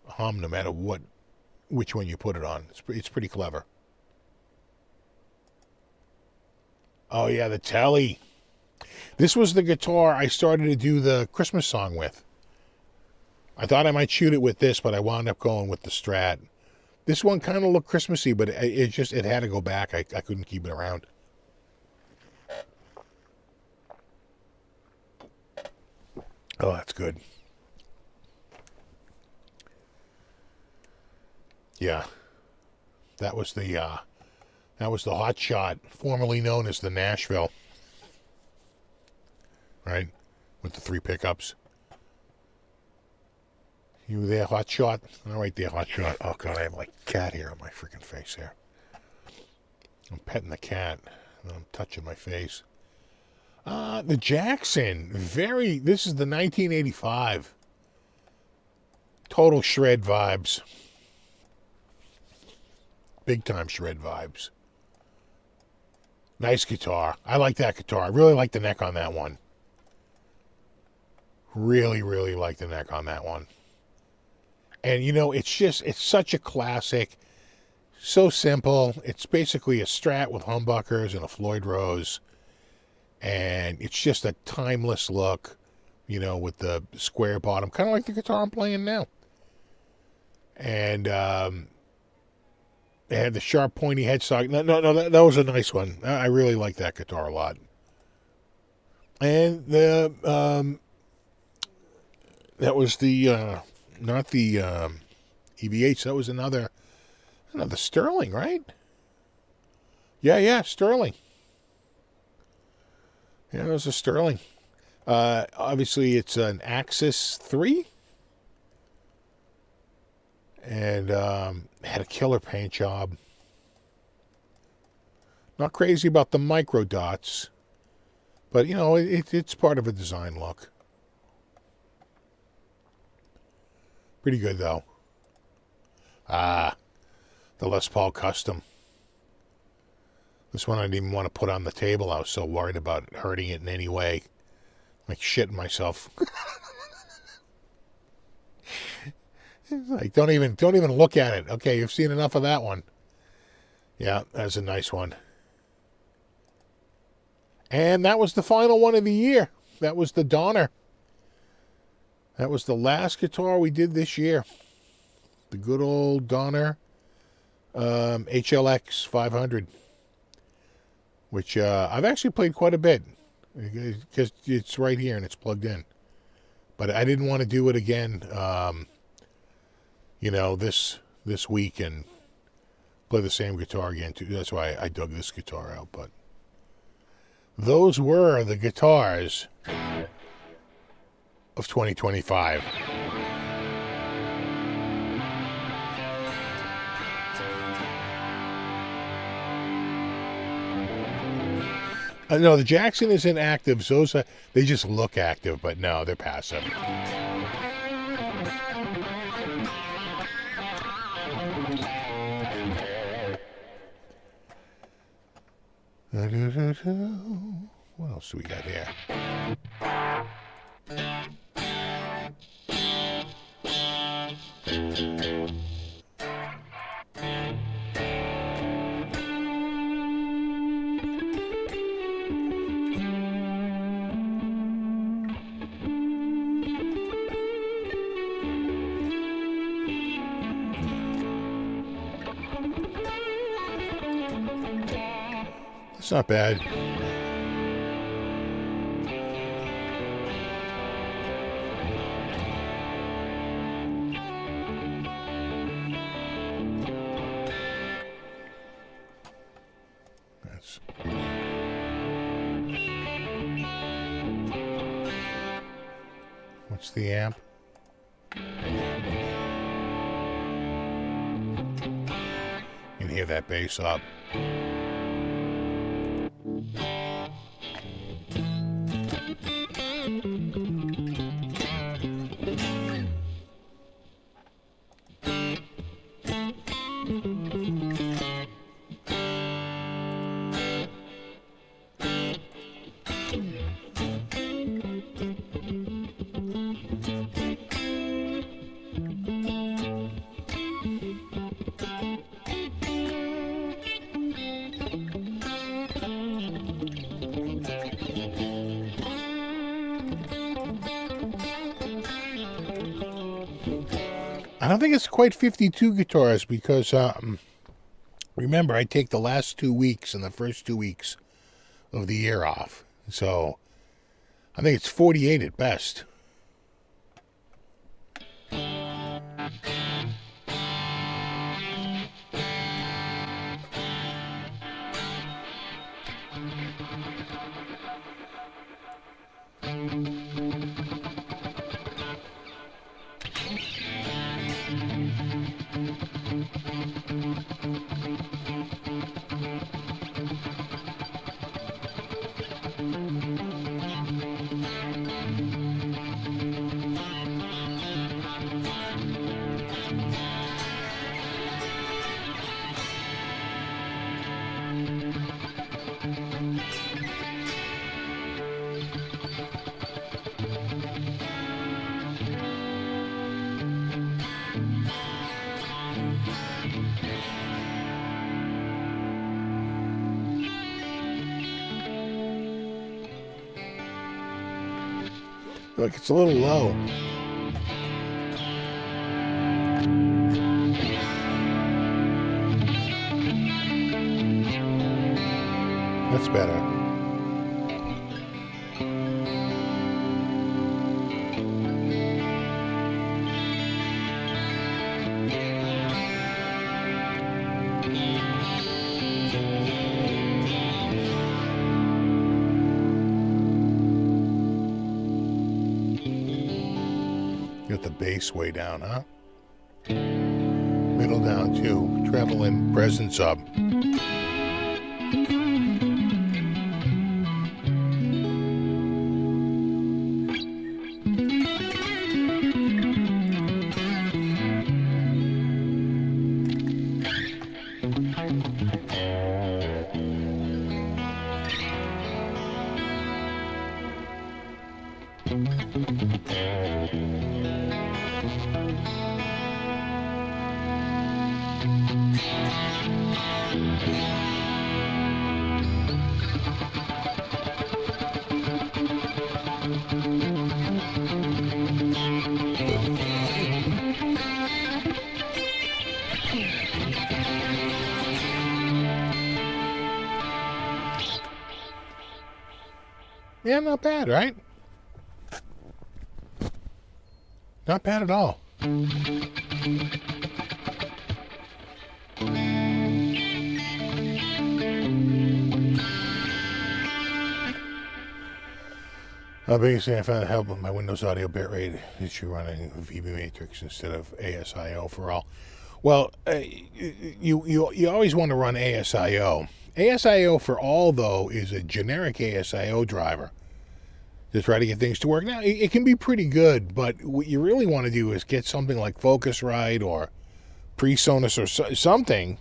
A: hum no matter which one you put it on. It's pretty clever. Oh yeah, the Telly. This was the guitar I started to do the Christmas song with. I thought I might shoot it with this, but I wound up going with the Strat. This one kind of looked Christmassy, but it had to go back. I couldn't keep it around. Oh, that's good. Yeah, that was the Hot Shot, formerly known as the Nashville. Right, with the 3 pickups. You there, Hot Shot? All right there, Hot Shot. Oh God, I have like cat hair on my freaking face here. I'm petting the cat, and I'm touching my face. The Jackson, this is the 1985. Total shred vibes. Big time shred vibes. Nice guitar. I like that guitar. I really like the neck on that one. Really, really like the neck on that one. And you know, it's such a classic. So simple. It's basically a Strat with humbuckers and a Floyd Rose. And it's just a timeless look, you know, with the square bottom. Kind of like the guitar I'm playing now. And it had the sharp, pointy headstock. No, that was a nice one. I really like that guitar a lot. And that was the, not the EVH. That was another Sterling, right? Yeah, Sterling. Yeah, it was a Sterling. Obviously, it's an Axis 3. And had a killer paint job. Not crazy about the micro dots. But, you know, it's part of a design look. Pretty good, though. The Les Paul Custom. This one I didn't even want to put on the table. I was so worried about hurting it in any way. Like shitting myself. Like, don't even look at it. Okay, you've seen enough of that one. Yeah, that's a nice one. And that was the final one of the year. That was the Donner. That was the last guitar we did this year. The good old Donner HLX 500. Which I've actually played quite a bit. Because it's right here and it's plugged in. But I didn't want to do it again, you know, this week and play the same guitar again too. That's why I dug this guitar out. But those were the guitars of 2025. No, the Jackson isn't active. Those are, they just look active, but no, they're passive. What else do we got here? It's not bad. That's what's the amp? You can hear that bass up. I don't think it's quite 52 guitars because, remember, I take the last 2 weeks and the first 2 weeks of the year off. So, I think it's 48 at best. Look, it's a little low. That's better. Got the bass way down, huh? Middle down too. Treble and presence up. Yeah, not bad, right? Not bad at all. Biggest thing I found that helped with my Windows audio bitrate is you running VB Matrix instead of ASIO for all. Well, you always want to run ASIO ASIO for All, though, is a generic ASIO driver to try to get things to work. Now, it can be pretty good, but what you really want to do is get something like Focusrite or PreSonus or something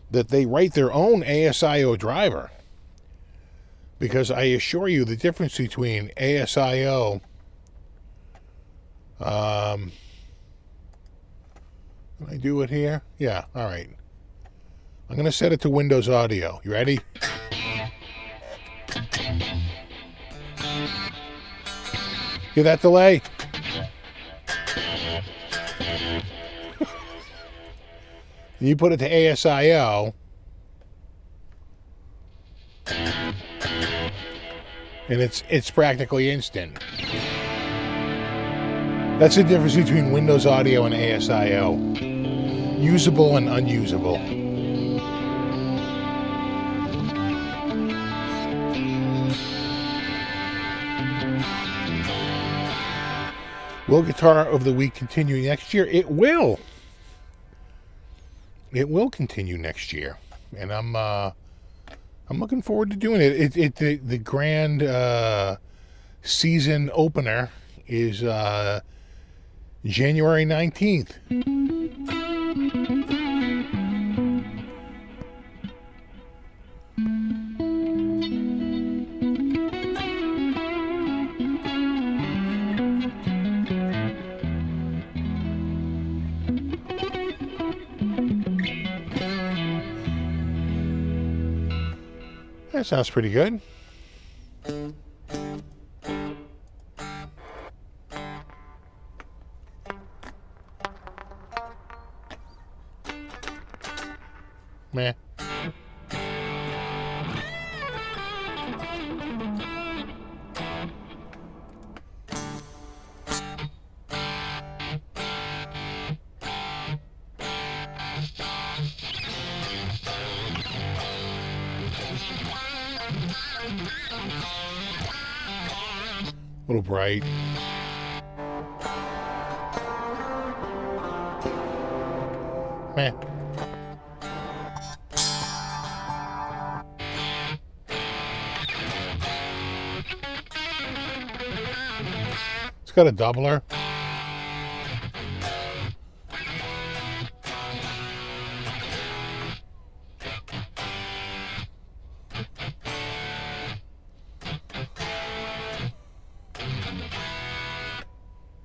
A: that they write their own ASIO driver. Because I assure you, the difference between ASIO, can I do it here? Yeah, all right. I'm going to set it to Windows Audio. You ready? Hear that delay? You put it to ASIO, and it's practically instant. That's the difference between Windows Audio and ASIO. Usable and unusable. Will Guitar of the Week continue next year? It will. It will continue next year, and I'm looking forward to doing it. The grand season opener is January 19th. That sounds pretty good. Meh. A little bright. Meh. It's got a doubler.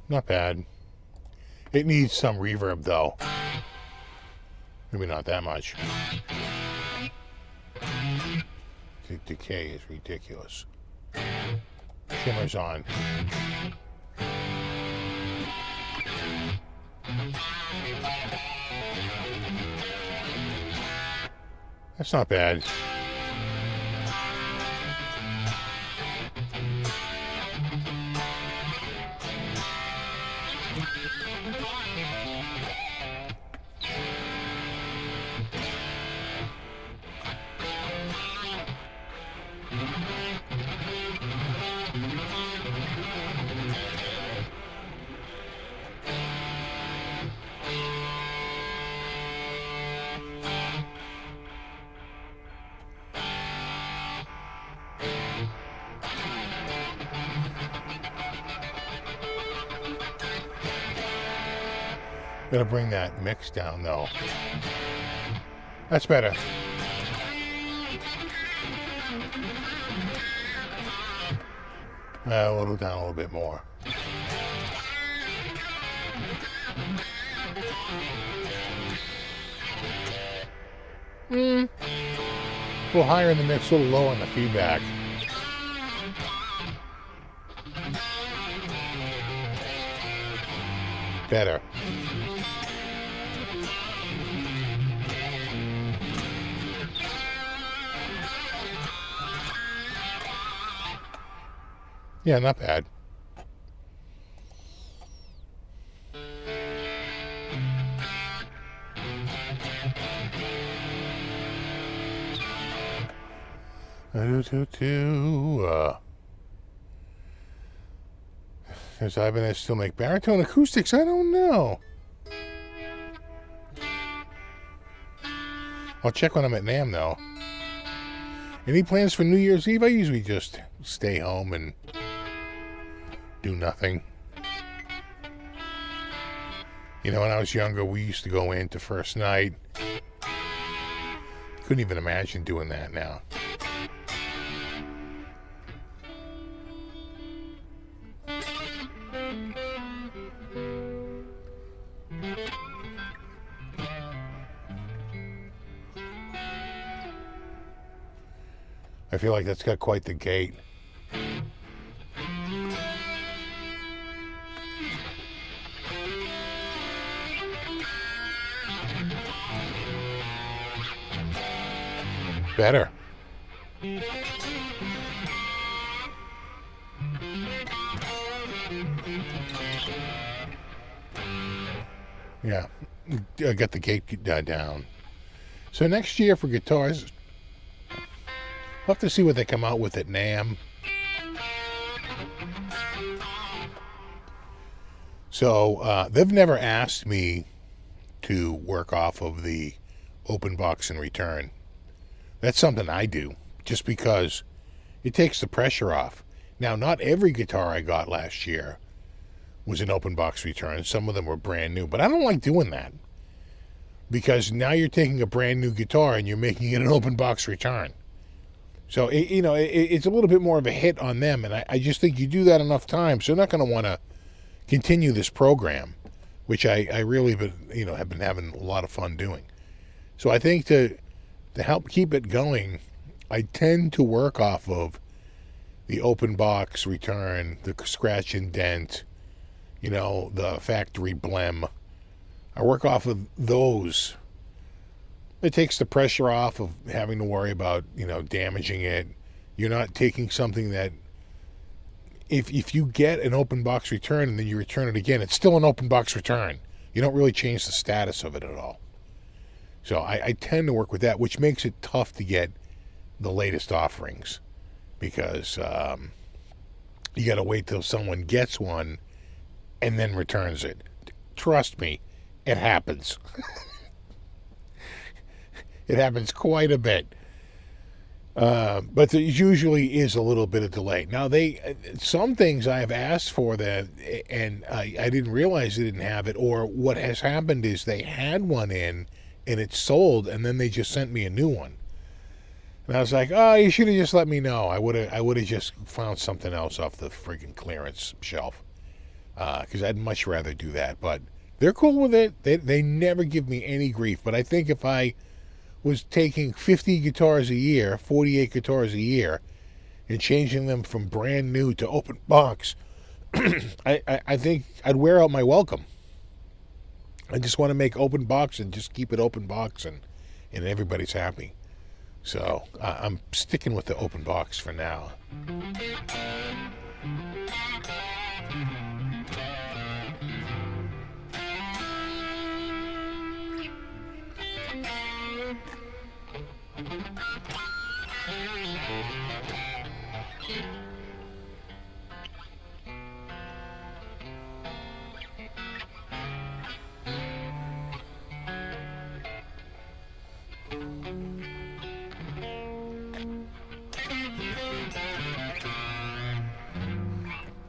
A: Not bad. It needs some reverb, though. Maybe not that much. The decay is ridiculous. Shimmer's on. That's not bad. Gotta bring that mix down, though. That's better. A little down a little bit more. A little higher in the mix, a little low on the feedback. Better. Yeah, not bad. Does Ibanez still make baritone acoustics? I don't know. I'll check when I'm at NAMM, though. Any plans for New Year's Eve? I usually just stay home and do nothing. You know, when I was younger, we used to go into first night. Couldn't even imagine doing that now. I feel like that's got quite the gate. Better. Yeah, I got the gate down. So next year for guitars, we'll have to see what they come out with at NAMM. So they've never asked me to work off of the open box and return. That's something I do, just because it takes the pressure off. Now, not every guitar I got last year was an open box return. Some of them were brand new, but I don't like doing that, because now you're taking a brand new guitar and you're making it an open box return. So, it's a little bit more of a hit on them, and I just think you do that enough times, they're not going to want to continue this program, which I really have been having a lot of fun doing. So I think to help keep it going, I tend to work off of the open box return, the scratch and dent, the factory blem. I work off of those. It takes the pressure off of having to worry about, damaging it. You're not taking something that, if you get an open box return and then you return it again, it's still an open box return. You don't really change the status of it at all. So I tend to work with that, which makes it tough to get the latest offerings, because you got to wait till someone gets one and then returns it. Trust me, it happens. It happens quite a bit. But there usually is a little bit of delay. Now, some things I have asked for that, and I didn't realize they didn't have it, or what has happened is they had one in, and it's sold, and then they just sent me a new one. And I was like, oh, you should have just let me know. I would have just found something else off the friggin' clearance shelf, because I'd much rather do that. But they're cool with it. They never give me any grief. But I think if I was taking 50 guitars a year, 48 guitars a year, and changing them from brand new to open box, I think I'd wear out my welcome. I just want to make open box and just keep it open box, and everybody's happy. So I'm sticking with the open box for now.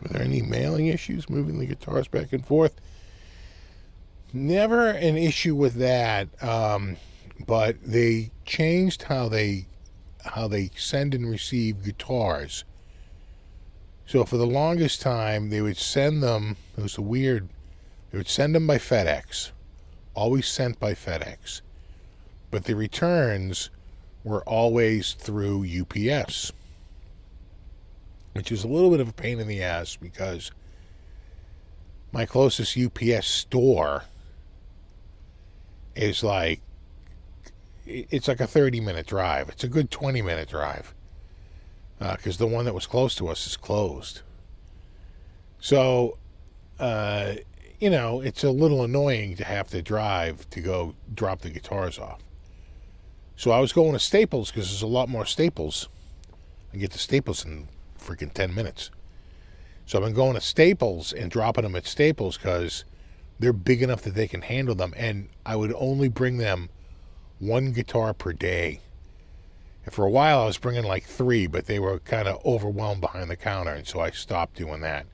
A: Were there any mailing issues moving the guitars back and forth? Never an issue with that, but they changed how they send and receive guitars. So for the longest time, they would send them, they would send them by FedEx, always sent by FedEx, but the returns were always through UPS, which is a little bit of a pain in the ass, because my closest UPS store is it's like a 30-minute drive. It's a good 20-minute drive, because the one that was close to us is closed. So, it's a little annoying to have to drive to go drop the guitars off. So I was going to Staples, because there's a lot more Staples. I get to Staples in freaking 10 minutes. So I've been going to Staples and dropping them at Staples, because they're big enough that they can handle them. And I would only bring them one guitar per day. And for a while, I was bringing like 3, but they were kind of overwhelmed behind the counter, and so I stopped doing that.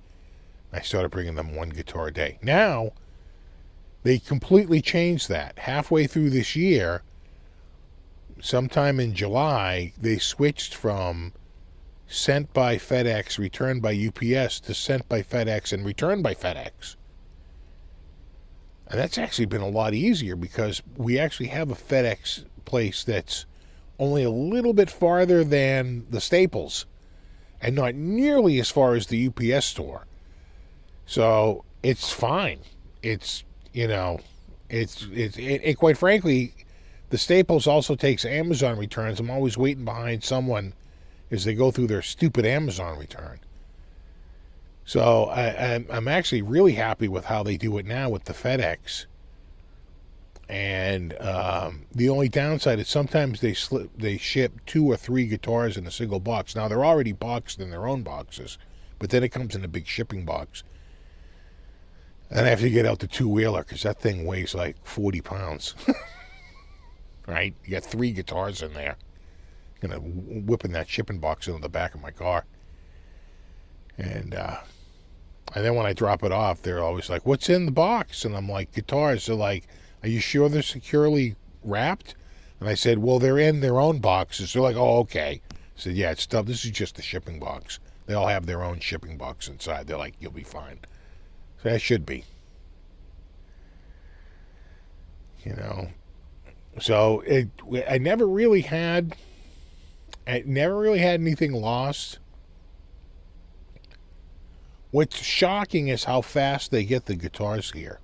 A: I started bringing them 1 guitar a day. Now, they completely changed that. Halfway through this year, sometime in July, they switched from sent by FedEx, returned by UPS, to sent by FedEx and returned by FedEx. And that's actually been a lot easier because we actually have a FedEx place that's only a little bit farther than the Staples and not nearly as far as the UPS store. So it's fine. It's, you know, it quite frankly, the Staples also takes Amazon returns. I'm always waiting behind someone as they go through their stupid Amazon return. So I'm actually really happy with how they do it now with the FedEx. And the only downside is sometimes they ship 2 or 3 guitars in a single box. Now, they're already boxed in their own boxes, but then it comes in a big shipping box. And I have to get out the 2-wheeler because that thing weighs like 40 pounds. Right? You got 3 guitars in there. I'm going to whipping that shipping box into the back of my car. And then when I drop it off, they're always like, "What's in the box?" And I'm like, "Guitars." They're like, "Are you sure they're securely wrapped?" And I said, "Well, they're in their own boxes." They're like, "Oh, okay." I said, "Yeah, it's stuff. This is just the shipping box. They all have their own shipping box inside." They're like, "You'll be fine." So that should be. You know. So I never really had anything lost. What's shocking is how fast they get the guitars here.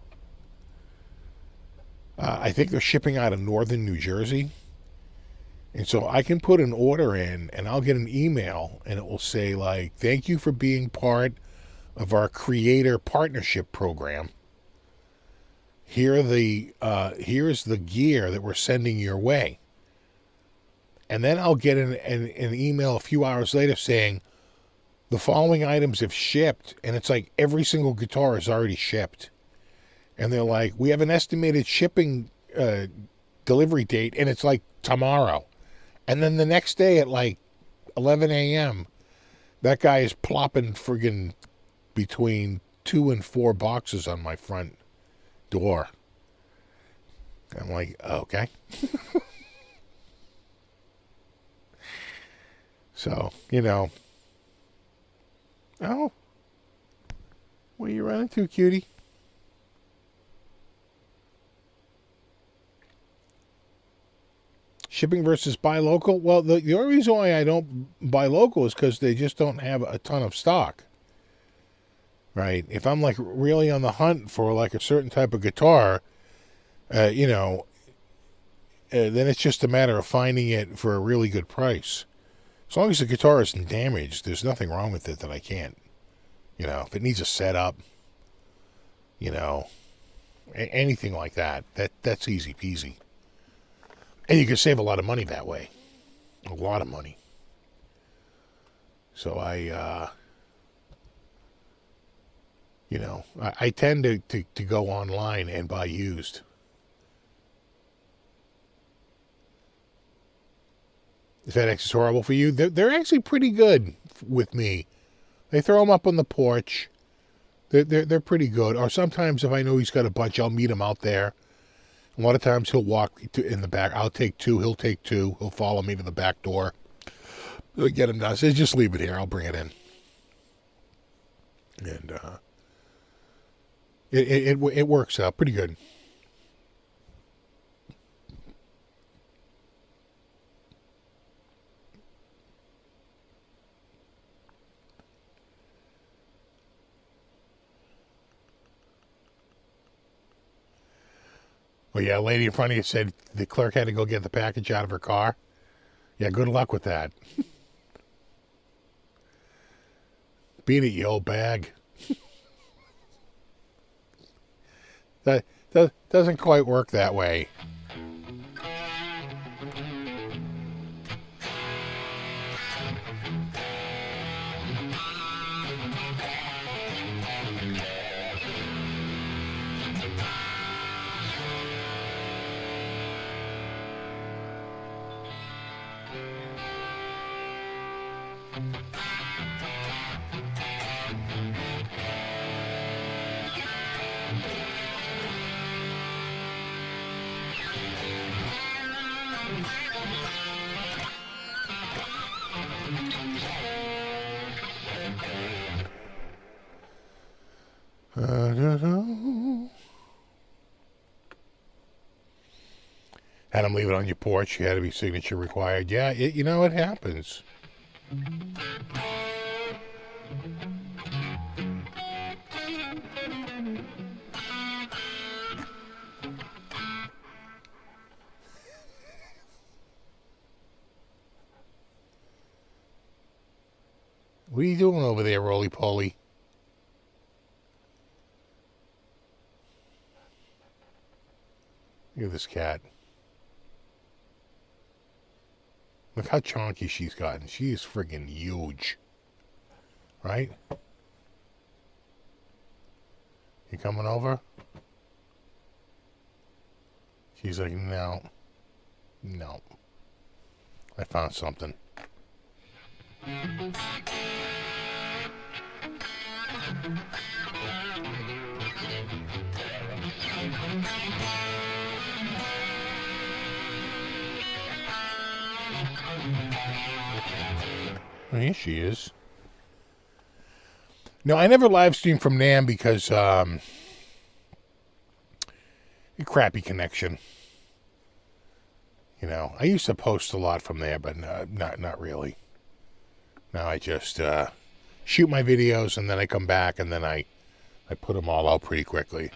A: I think they're shipping out of northern New Jersey. And so I can put an order in and I'll get an email and it will say like, "Thank you for being part of our creator partnership program. Here's the gear that we're sending your way." And then I'll get an email a few hours later saying, "The following items have shipped," and it's like every single guitar is already shipped. And they're like, "We have an estimated shipping delivery date," and it's like tomorrow. And then the next day at like 11 a.m., that guy is plopping friggin' between 2 and 4 boxes on my front door. I'm like, okay. So, you know. Oh. What are you running to, cutie? Shipping versus buy local? Well, the only reason why I don't buy local is because they just don't have a ton of stock. Right? If I'm like really on the hunt for like a certain type of guitar, then it's just a matter of finding it for a really good price. As long as the guitar isn't damaged, there's nothing wrong with it that I can't. If it needs a setup, anything like that, that's easy peasy. And you can save a lot of money that way. A lot of money. So I tend to go online and buy used. FedEx is horrible for you. They're actually pretty good with me. They throw them up on the porch. They're pretty good. Or sometimes if I know he's got a bunch, I'll meet him out there. A lot of times he'll walk in the back. I'll take 2. He'll take 2. He'll follow me to the back door. He'll get him done. I say, "Just leave it here. I'll bring it in." And it works out pretty good. Well, yeah, a lady in front of you said the clerk had to go get the package out of her car. Yeah, good luck with that. Beat it, you old bag. That doesn't quite work that way. Had him leave it on your porch. You had to be signature required. Yeah, you know, it happens. What are you doing over there, roly-poly? Look at this cat. Look how chunky she's gotten. She is friggin' huge. Right? You coming over? She's like, no. No. I found something. Oh, here she is. No, I never live stream from NAM because a crappy connection. You know, I used to post a lot from there, but not really. Now I just shoot my videos and then I come back and then I put them all out pretty quickly.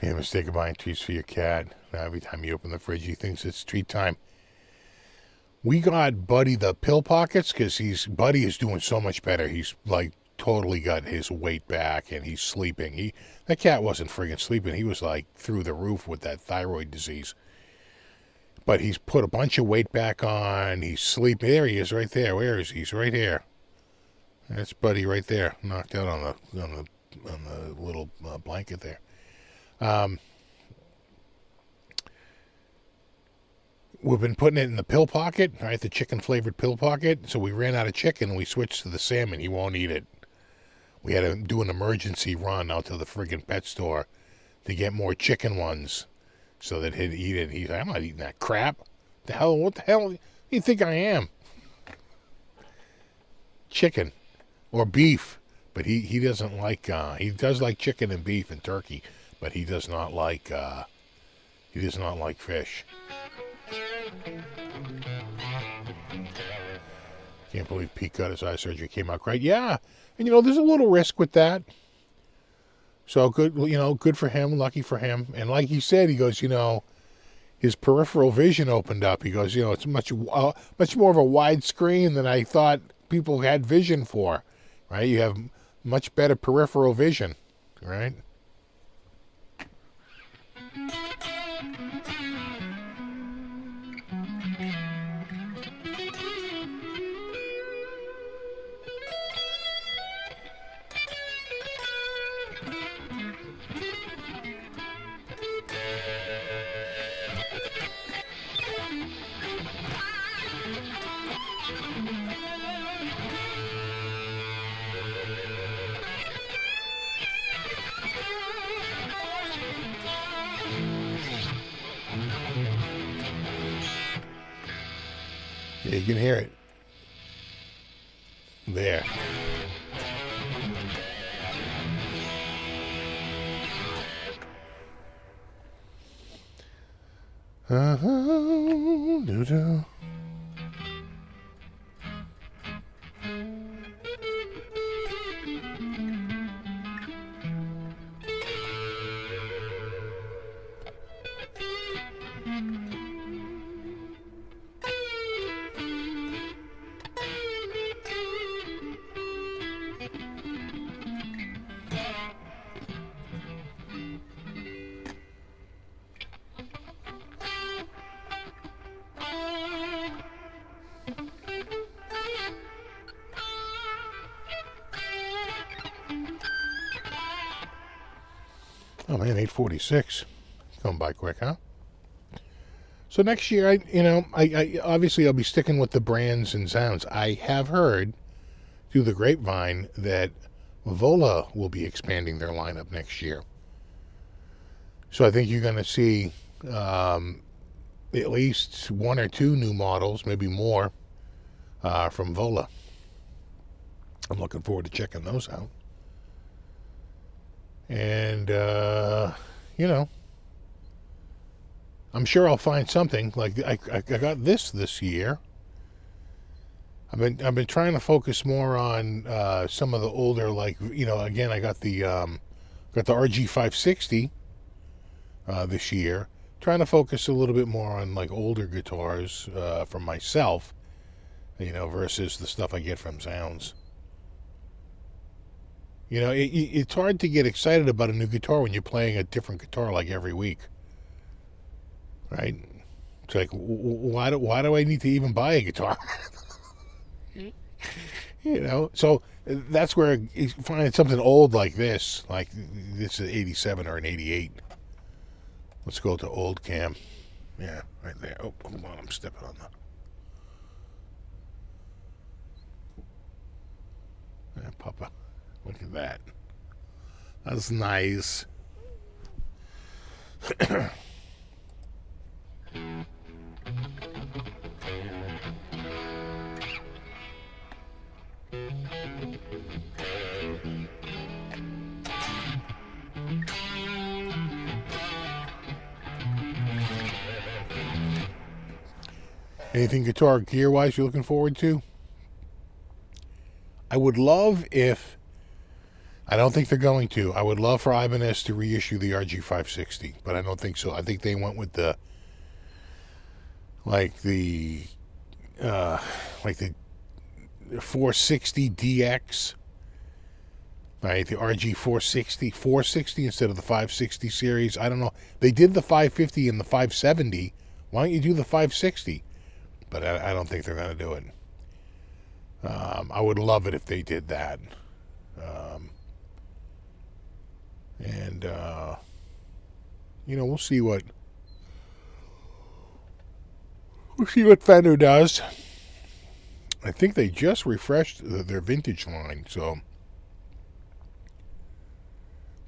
A: Made a mistake of buying treats for your cat. Now every time you open the fridge, he thinks it's treat time. We got Buddy the pill pockets because Buddy is doing so much better. He's like totally got his weight back and he's sleeping. That cat wasn't friggin' sleeping. He was like through the roof with that thyroid disease. But he's put a bunch of weight back on. He's sleeping. There he is, right there. Where is he? He's right here. That's Buddy right there, knocked out on the little blanket there. We've been putting it in the pill pocket, right? The chicken flavored pill pocket. So we ran out of chicken and we switched to the salmon. He won't eat it. We had to do an emergency run out to the friggin' pet store to get more chicken ones so that he'd eat it. He's like, I'm not eating that crap. What the hell do you think I am? Chicken or beef. But he doesn't like, he does like chicken and beef and turkey, but he does not like fish. Can't believe Pete got his eye surgery, came out great. Yeah, and you know, there's a little risk with that. So good, you know, good for him, lucky for him. And like he said, he goes, you know, his peripheral vision opened up. He goes, you know, it's much more of a wide screen than I thought people had vision for, right? You have much better peripheral vision, right? Yeah, you can hear it. There. Doo-doo. Oh man, 8:46. Going by quick, huh? So next year, I obviously I'll be sticking with the brands and sounds. I have heard through the grapevine that Vola will be expanding their lineup next year. So I think you're going to see at least one or two new models, maybe more, from Vola. I'm looking forward to checking those out. And, I'm sure I'll find something. Like I got this year. I've been trying to focus more on some of the older, like, again, I got the RG 560 this year. Trying to focus a little bit more on like older guitars for myself, versus the stuff I get from Sounds. It's hard to get excited about a new guitar when you're playing a different guitar like every week, right? It's like, why do I need to even buy a guitar? So that's where you find something old like this is 87 or an 88. Let's go to old cam. Yeah, right there. Oh, hold on, I'm stepping on that. Yeah, Papa. Look at that. That's nice. Anything guitar gear-wise you're looking forward to? I would love if... I don't think they're going to. I would love for Ibanez to reissue the RG 560, but I don't think so. I think they went with the 460 DX, right? The RG 460 instead of the 560 series. I don't know. They did the 550 and the 570. Why don't you do the 560? But I don't think they're going to do it. I would love it if they did that. We'll see what Fender does. I think they just refreshed their vintage line, so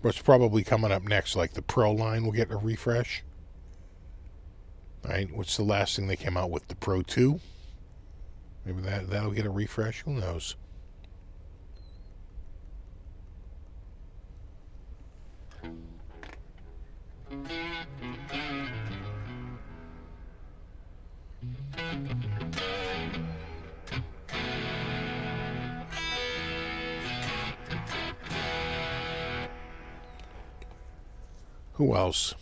A: what's probably coming up next, like the Pro line will get a refresh. Right? What's the last thing they came out with? The Pro 2? Maybe that'll get a refresh. Who knows? Who else?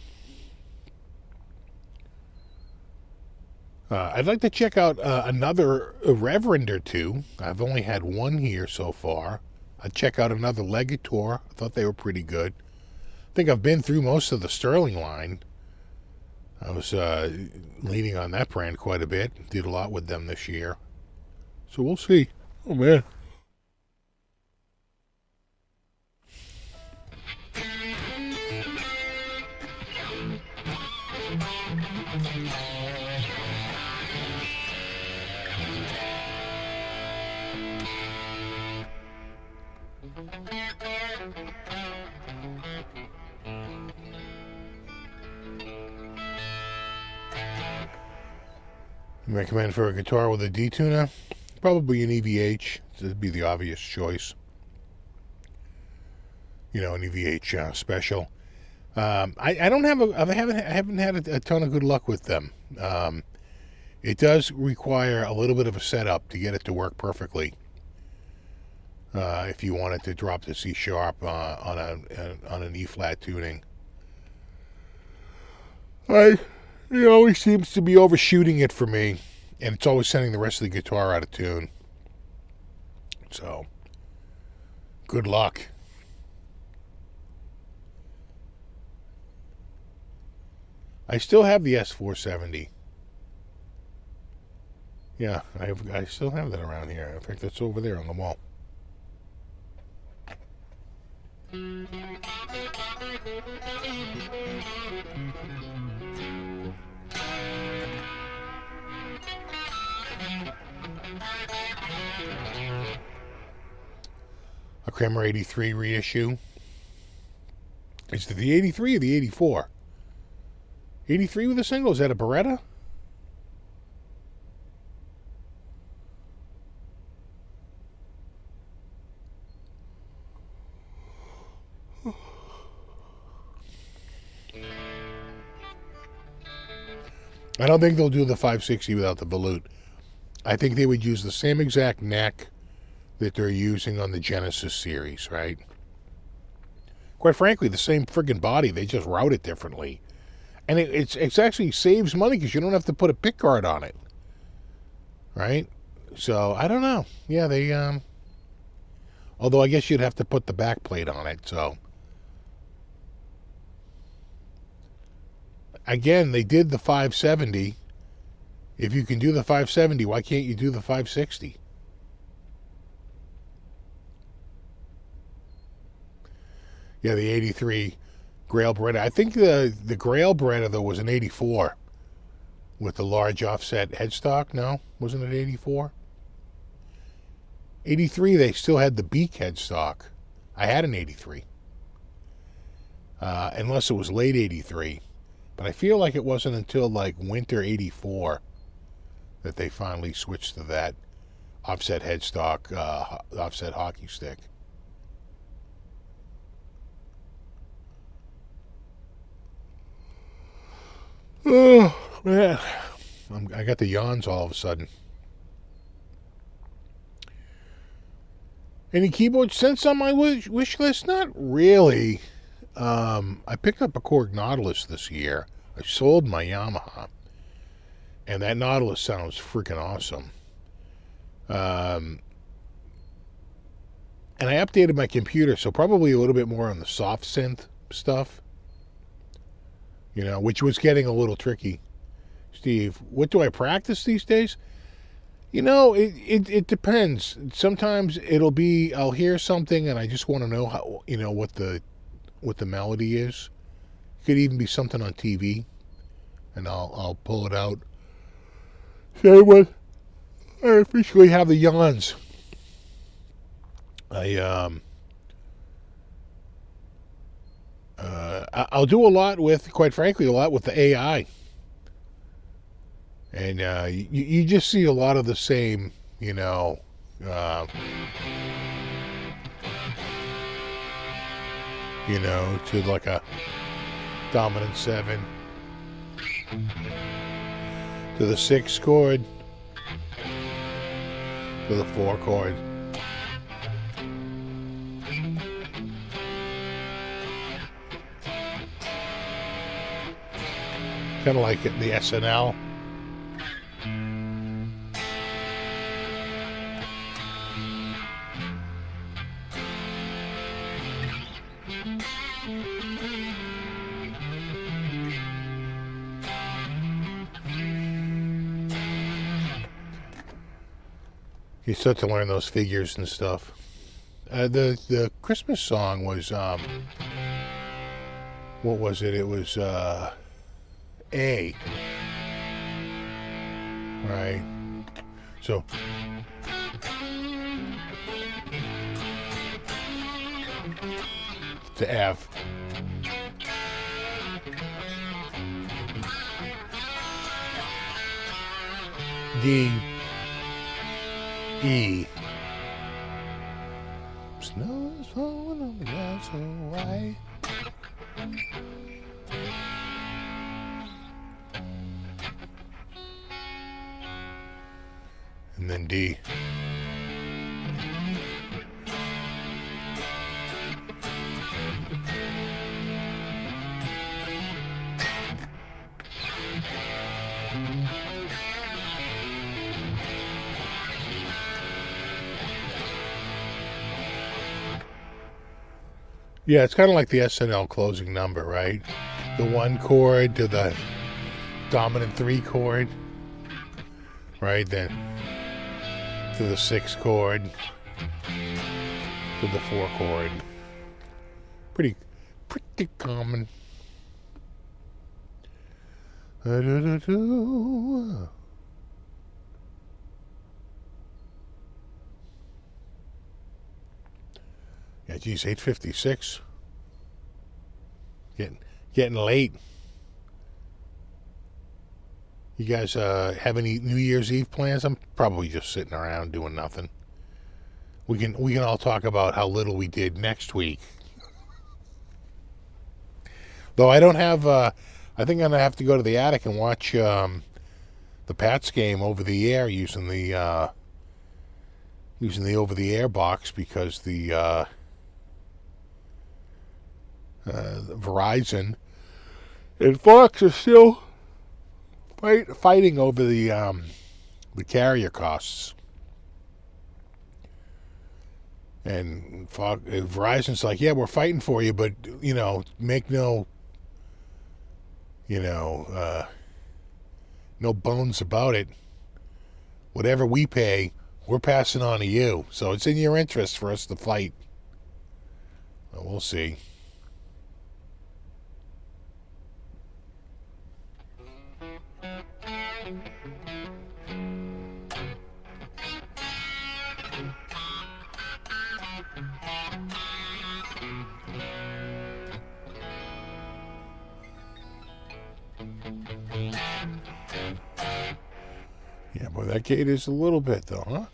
A: I'd like to check out another Reverend or two. I've only had one here so far. I'd check out another Legator. I thought they were pretty good. I think I've been through most of the Sterling line. I was leaning on that brand quite a bit. Did a lot with them this year. So we'll see. Oh, man. Recommend for a guitar with a D-tuner? Probably an EVH. That'd be the obvious choice. An EVH special. I haven't had a ton of good luck with them. It does require a little bit of a setup to get it to work perfectly. If you wanted to drop the C sharp on an E flat tuning. It always seems to be overshooting it for me, and it's always sending the rest of the guitar out of tune. So, good luck. I still have the S470. Yeah, I still have that around here. In fact, that's over there on the wall. Kramer 83 reissue. Is it the 83 or the 84? 83 with a single? Is that a Beretta? I don't think they'll do the 560 without the volute. I think they would use the same exact neck that they're using on the Genesis series, right? Quite frankly, the same friggin' body. They just route it differently. And it's actually saves money because you don't have to put a pick guard on it, right? So, I don't know. Yeah, they, although I guess you'd have to put the back plate on it, so. Again, they did the 570. If you can do the 570, why can't you do the 560? Yeah, the 83 Grail Beretta. I think the Grail Beretta, though, was an 84 with the large offset headstock. No? Wasn't it 84? 83, they still had the beak headstock. I had an 83. Unless it was late 83. But I feel like it wasn't until like winter 84 that they finally switched to that offset headstock, offset hockey stick. Oh, man. I got the yawns all of a sudden. Any keyboard synths on my wish list? Not really. I picked up a Korg Nautilus this year. I sold my Yamaha. And that Nautilus sounds freaking awesome. And I updated my computer, so probably a little bit more on the soft synth stuff. You know, which was getting a little tricky. Steve, what do I practice these days? You know, it depends. Sometimes it'll be, I'll hear something and I just want to know how, you know, what the melody is. It could even be something on TV, and I'll pull it out. Say what? I officially have the yawns. I'll do a lot with, quite frankly, a lot with the AI. And you just see a lot of the same, you know, to like a dominant 7, to the 6 chord, to the 4 chord. Kind of like the SNL. You start to learn those figures and stuff. The Christmas song was what was it? It was A. Right. So to F. D. E. Snow is falling on the ground so white. And then D. Yeah, it's kind of like the SNL closing number, right? The 1 chord to the dominant 3 chord, right? Then to the 6 chord, to the 4 chord. Pretty common. geez, 8:56. Getting late. You guys have any New Year's Eve plans? I'm probably just sitting around doing nothing. We can all talk about how little we did next week. Though I don't have. I think I'm gonna have to go to the attic and watch the Pats game over the air using the over the air box, because the Verizon and Fox are still fighting over the carrier costs. And Verizon's like, yeah, we're fighting for you, but make no bones about it. Whatever we pay, we're passing on to you. So it's in your interest for us to fight. Well, we'll see. Yeah, boy, that gate is a little bit, though, huh?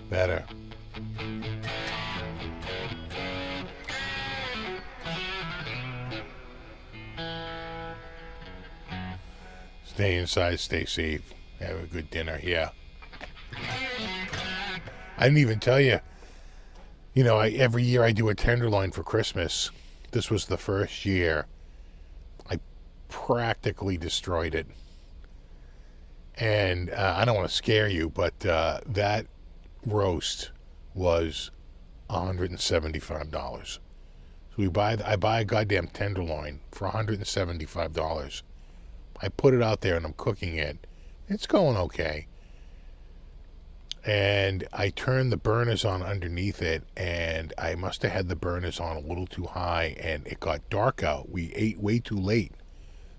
A: Better. Stay inside, stay safe. Have a good dinner, yeah. I didn't even tell you. Every year I do a tenderloin for Christmas. This was the first year. I practically destroyed it. And I don't want to scare you, but that roast was $175. So I buy a goddamn tenderloin for $175. I put it out there and I'm cooking it. It's going okay. And I turned the burners on underneath it, and I must have had the burners on a little too high, and it got dark out. We ate way too late,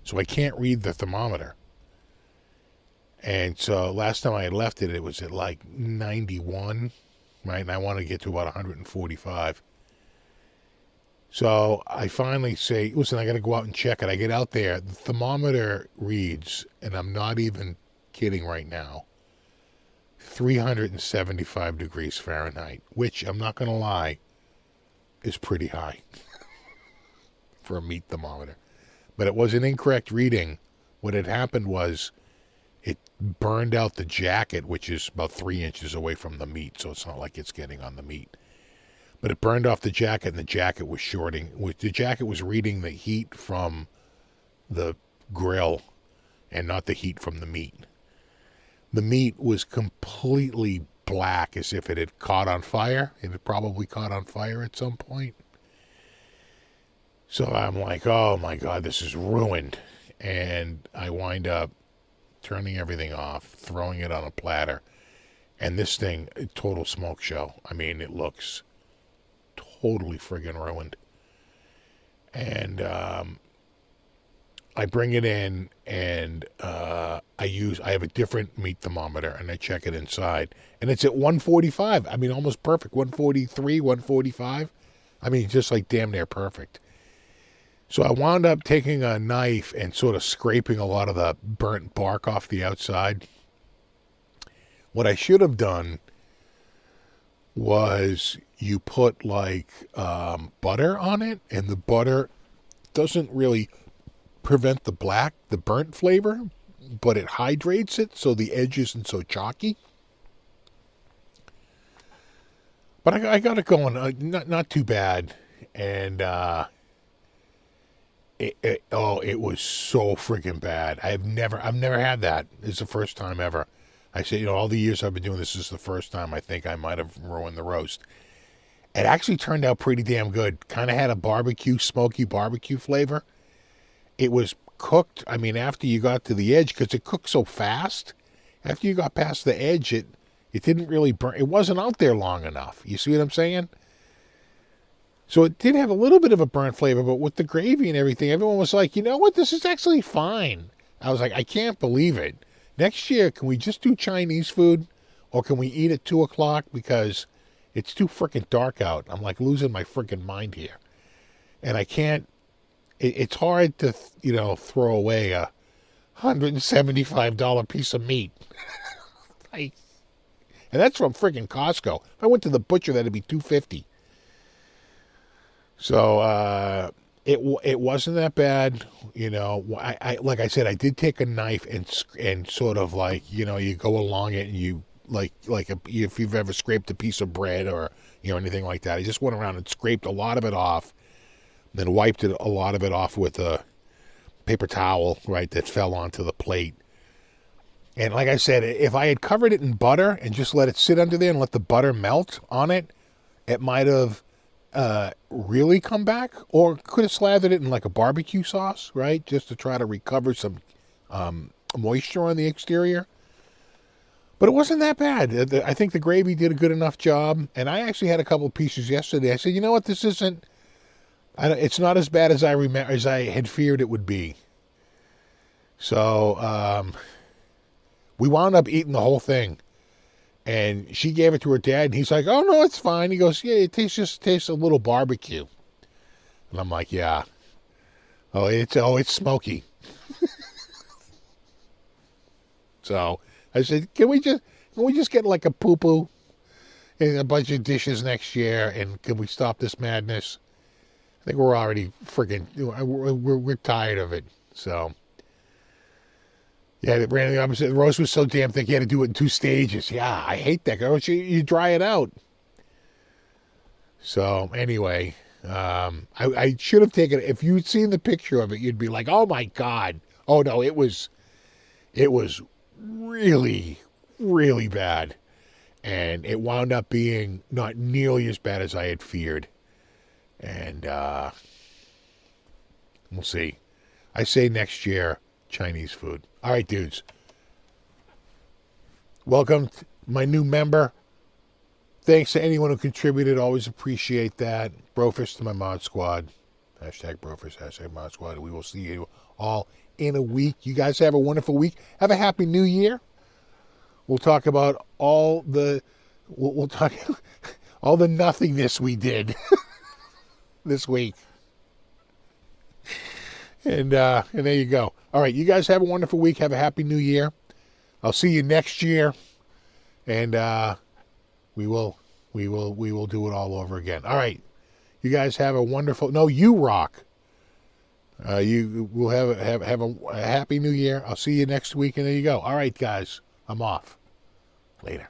A: so I can't read the thermometer. And so last time I had left it, it was at like 91, right? And I want to get to about 145. So I finally say, listen, I got to go out and check it. I get out there. The thermometer reads, and I'm not even kidding right now, 375 degrees Fahrenheit, which, I'm not going to lie, is pretty high for a meat thermometer. But it was an incorrect reading. What had happened was it burned out the jacket, which is about 3 inches away from the meat, so it's not like it's getting on the meat. But it burned off the jacket, and the jacket was shorting. The jacket was reading the heat from the grill and not the heat from the meat. The meat was completely black, as if it had caught on fire. It had probably caught on fire at some point. So I'm like, oh my God, this is ruined. And I wind up turning everything off, throwing it on a platter. And this thing, a total smoke show. I mean, it looks totally friggin' ruined. And I bring it in, and I have a different meat thermometer, and I check it inside, and it's at 145. I mean, almost perfect. 143, 145. I mean, just like damn near perfect. So I wound up taking a knife and sort of scraping a lot of the burnt bark off the outside. What I should have done was you put like butter on it, and the butter doesn't really prevent the burnt flavor, but it hydrates it so the edge isn't so chalky. But I got it going, not too bad, and it was so freaking bad. I've never had that. It's the first time ever. I say, all the years I've been doing this is the first time I think I might have ruined the roast. It actually turned out pretty damn good. Kind of had a smoky barbecue flavor. It was cooked, I mean, after you got to the edge, because it cooked so fast. After you got past the edge, it didn't really burn. It wasn't out there long enough. You see what I'm saying? So it did have a little bit of a burnt flavor, but with the gravy and everything, everyone was like, you know what, this is actually fine. I was like, I can't believe it. Next year, can we just do Chinese food? or can we eat at 2 o'clock because it's too freaking dark out. I'm like losing my freaking mind here. And I can't, it's hard to, throw away a $175 piece of meat. And that's from freaking Costco. If I went to the butcher, that'd be $2.50. So, it wasn't that bad, I like I said, I did take a knife and sort of like, you go along it and you like if you've ever scraped a piece of bread or, anything like that. I just went around and scraped a lot of it off, then wiped a lot of it off with a paper towel, right, that fell onto the plate. And like I said, if I had covered it in butter and just let it sit under there and let the butter melt on it, it might have really come back, or could have slathered it in like a barbecue sauce, right, just to try to recover some moisture on the exterior. But it wasn't that bad. I think the gravy did a good enough job, and I actually had a couple of pieces yesterday. I said, you know what, this isn't, it's not as bad as as I had feared it would be. So we wound up eating the whole thing. And she gave it to her dad, and he's like, oh, no, it's fine. He goes, yeah, it tastes a little barbecue. And I'm like, yeah. Oh, it's smoky. So I said, can we just get like a poo-poo and a bunch of dishes next year, and can we stop this madness? I think we're already freaking, we're tired of it. So yeah, Randy, the roast was so damn thick, you had to do it in 2 stages. Yeah, I hate that. You dry it out. So anyway, I should have taken it. If you'd seen the picture of it, you'd be like, oh my God. Oh no, it was really, really bad. And it wound up being not nearly as bad as I had feared. And we'll see. I say next year, Chinese food. All right, dudes. Welcome to my new member. Thanks to anyone who contributed. Always appreciate that. Brofist to my mod squad. Hashtag Brofist, hashtag mod squad. We will see you all in a week. You guys have a wonderful week. Have a happy new year. We'll talk about all the all the nothingness we did this week. And there you go. All right, you guys have a wonderful week. Have a happy new year. I'll see you next year, and we will do it all over again. All right, you guys have a wonderful. No, you rock. You will have a happy new year. I'll see you next week, and there you go. All right, guys, I'm off. Later.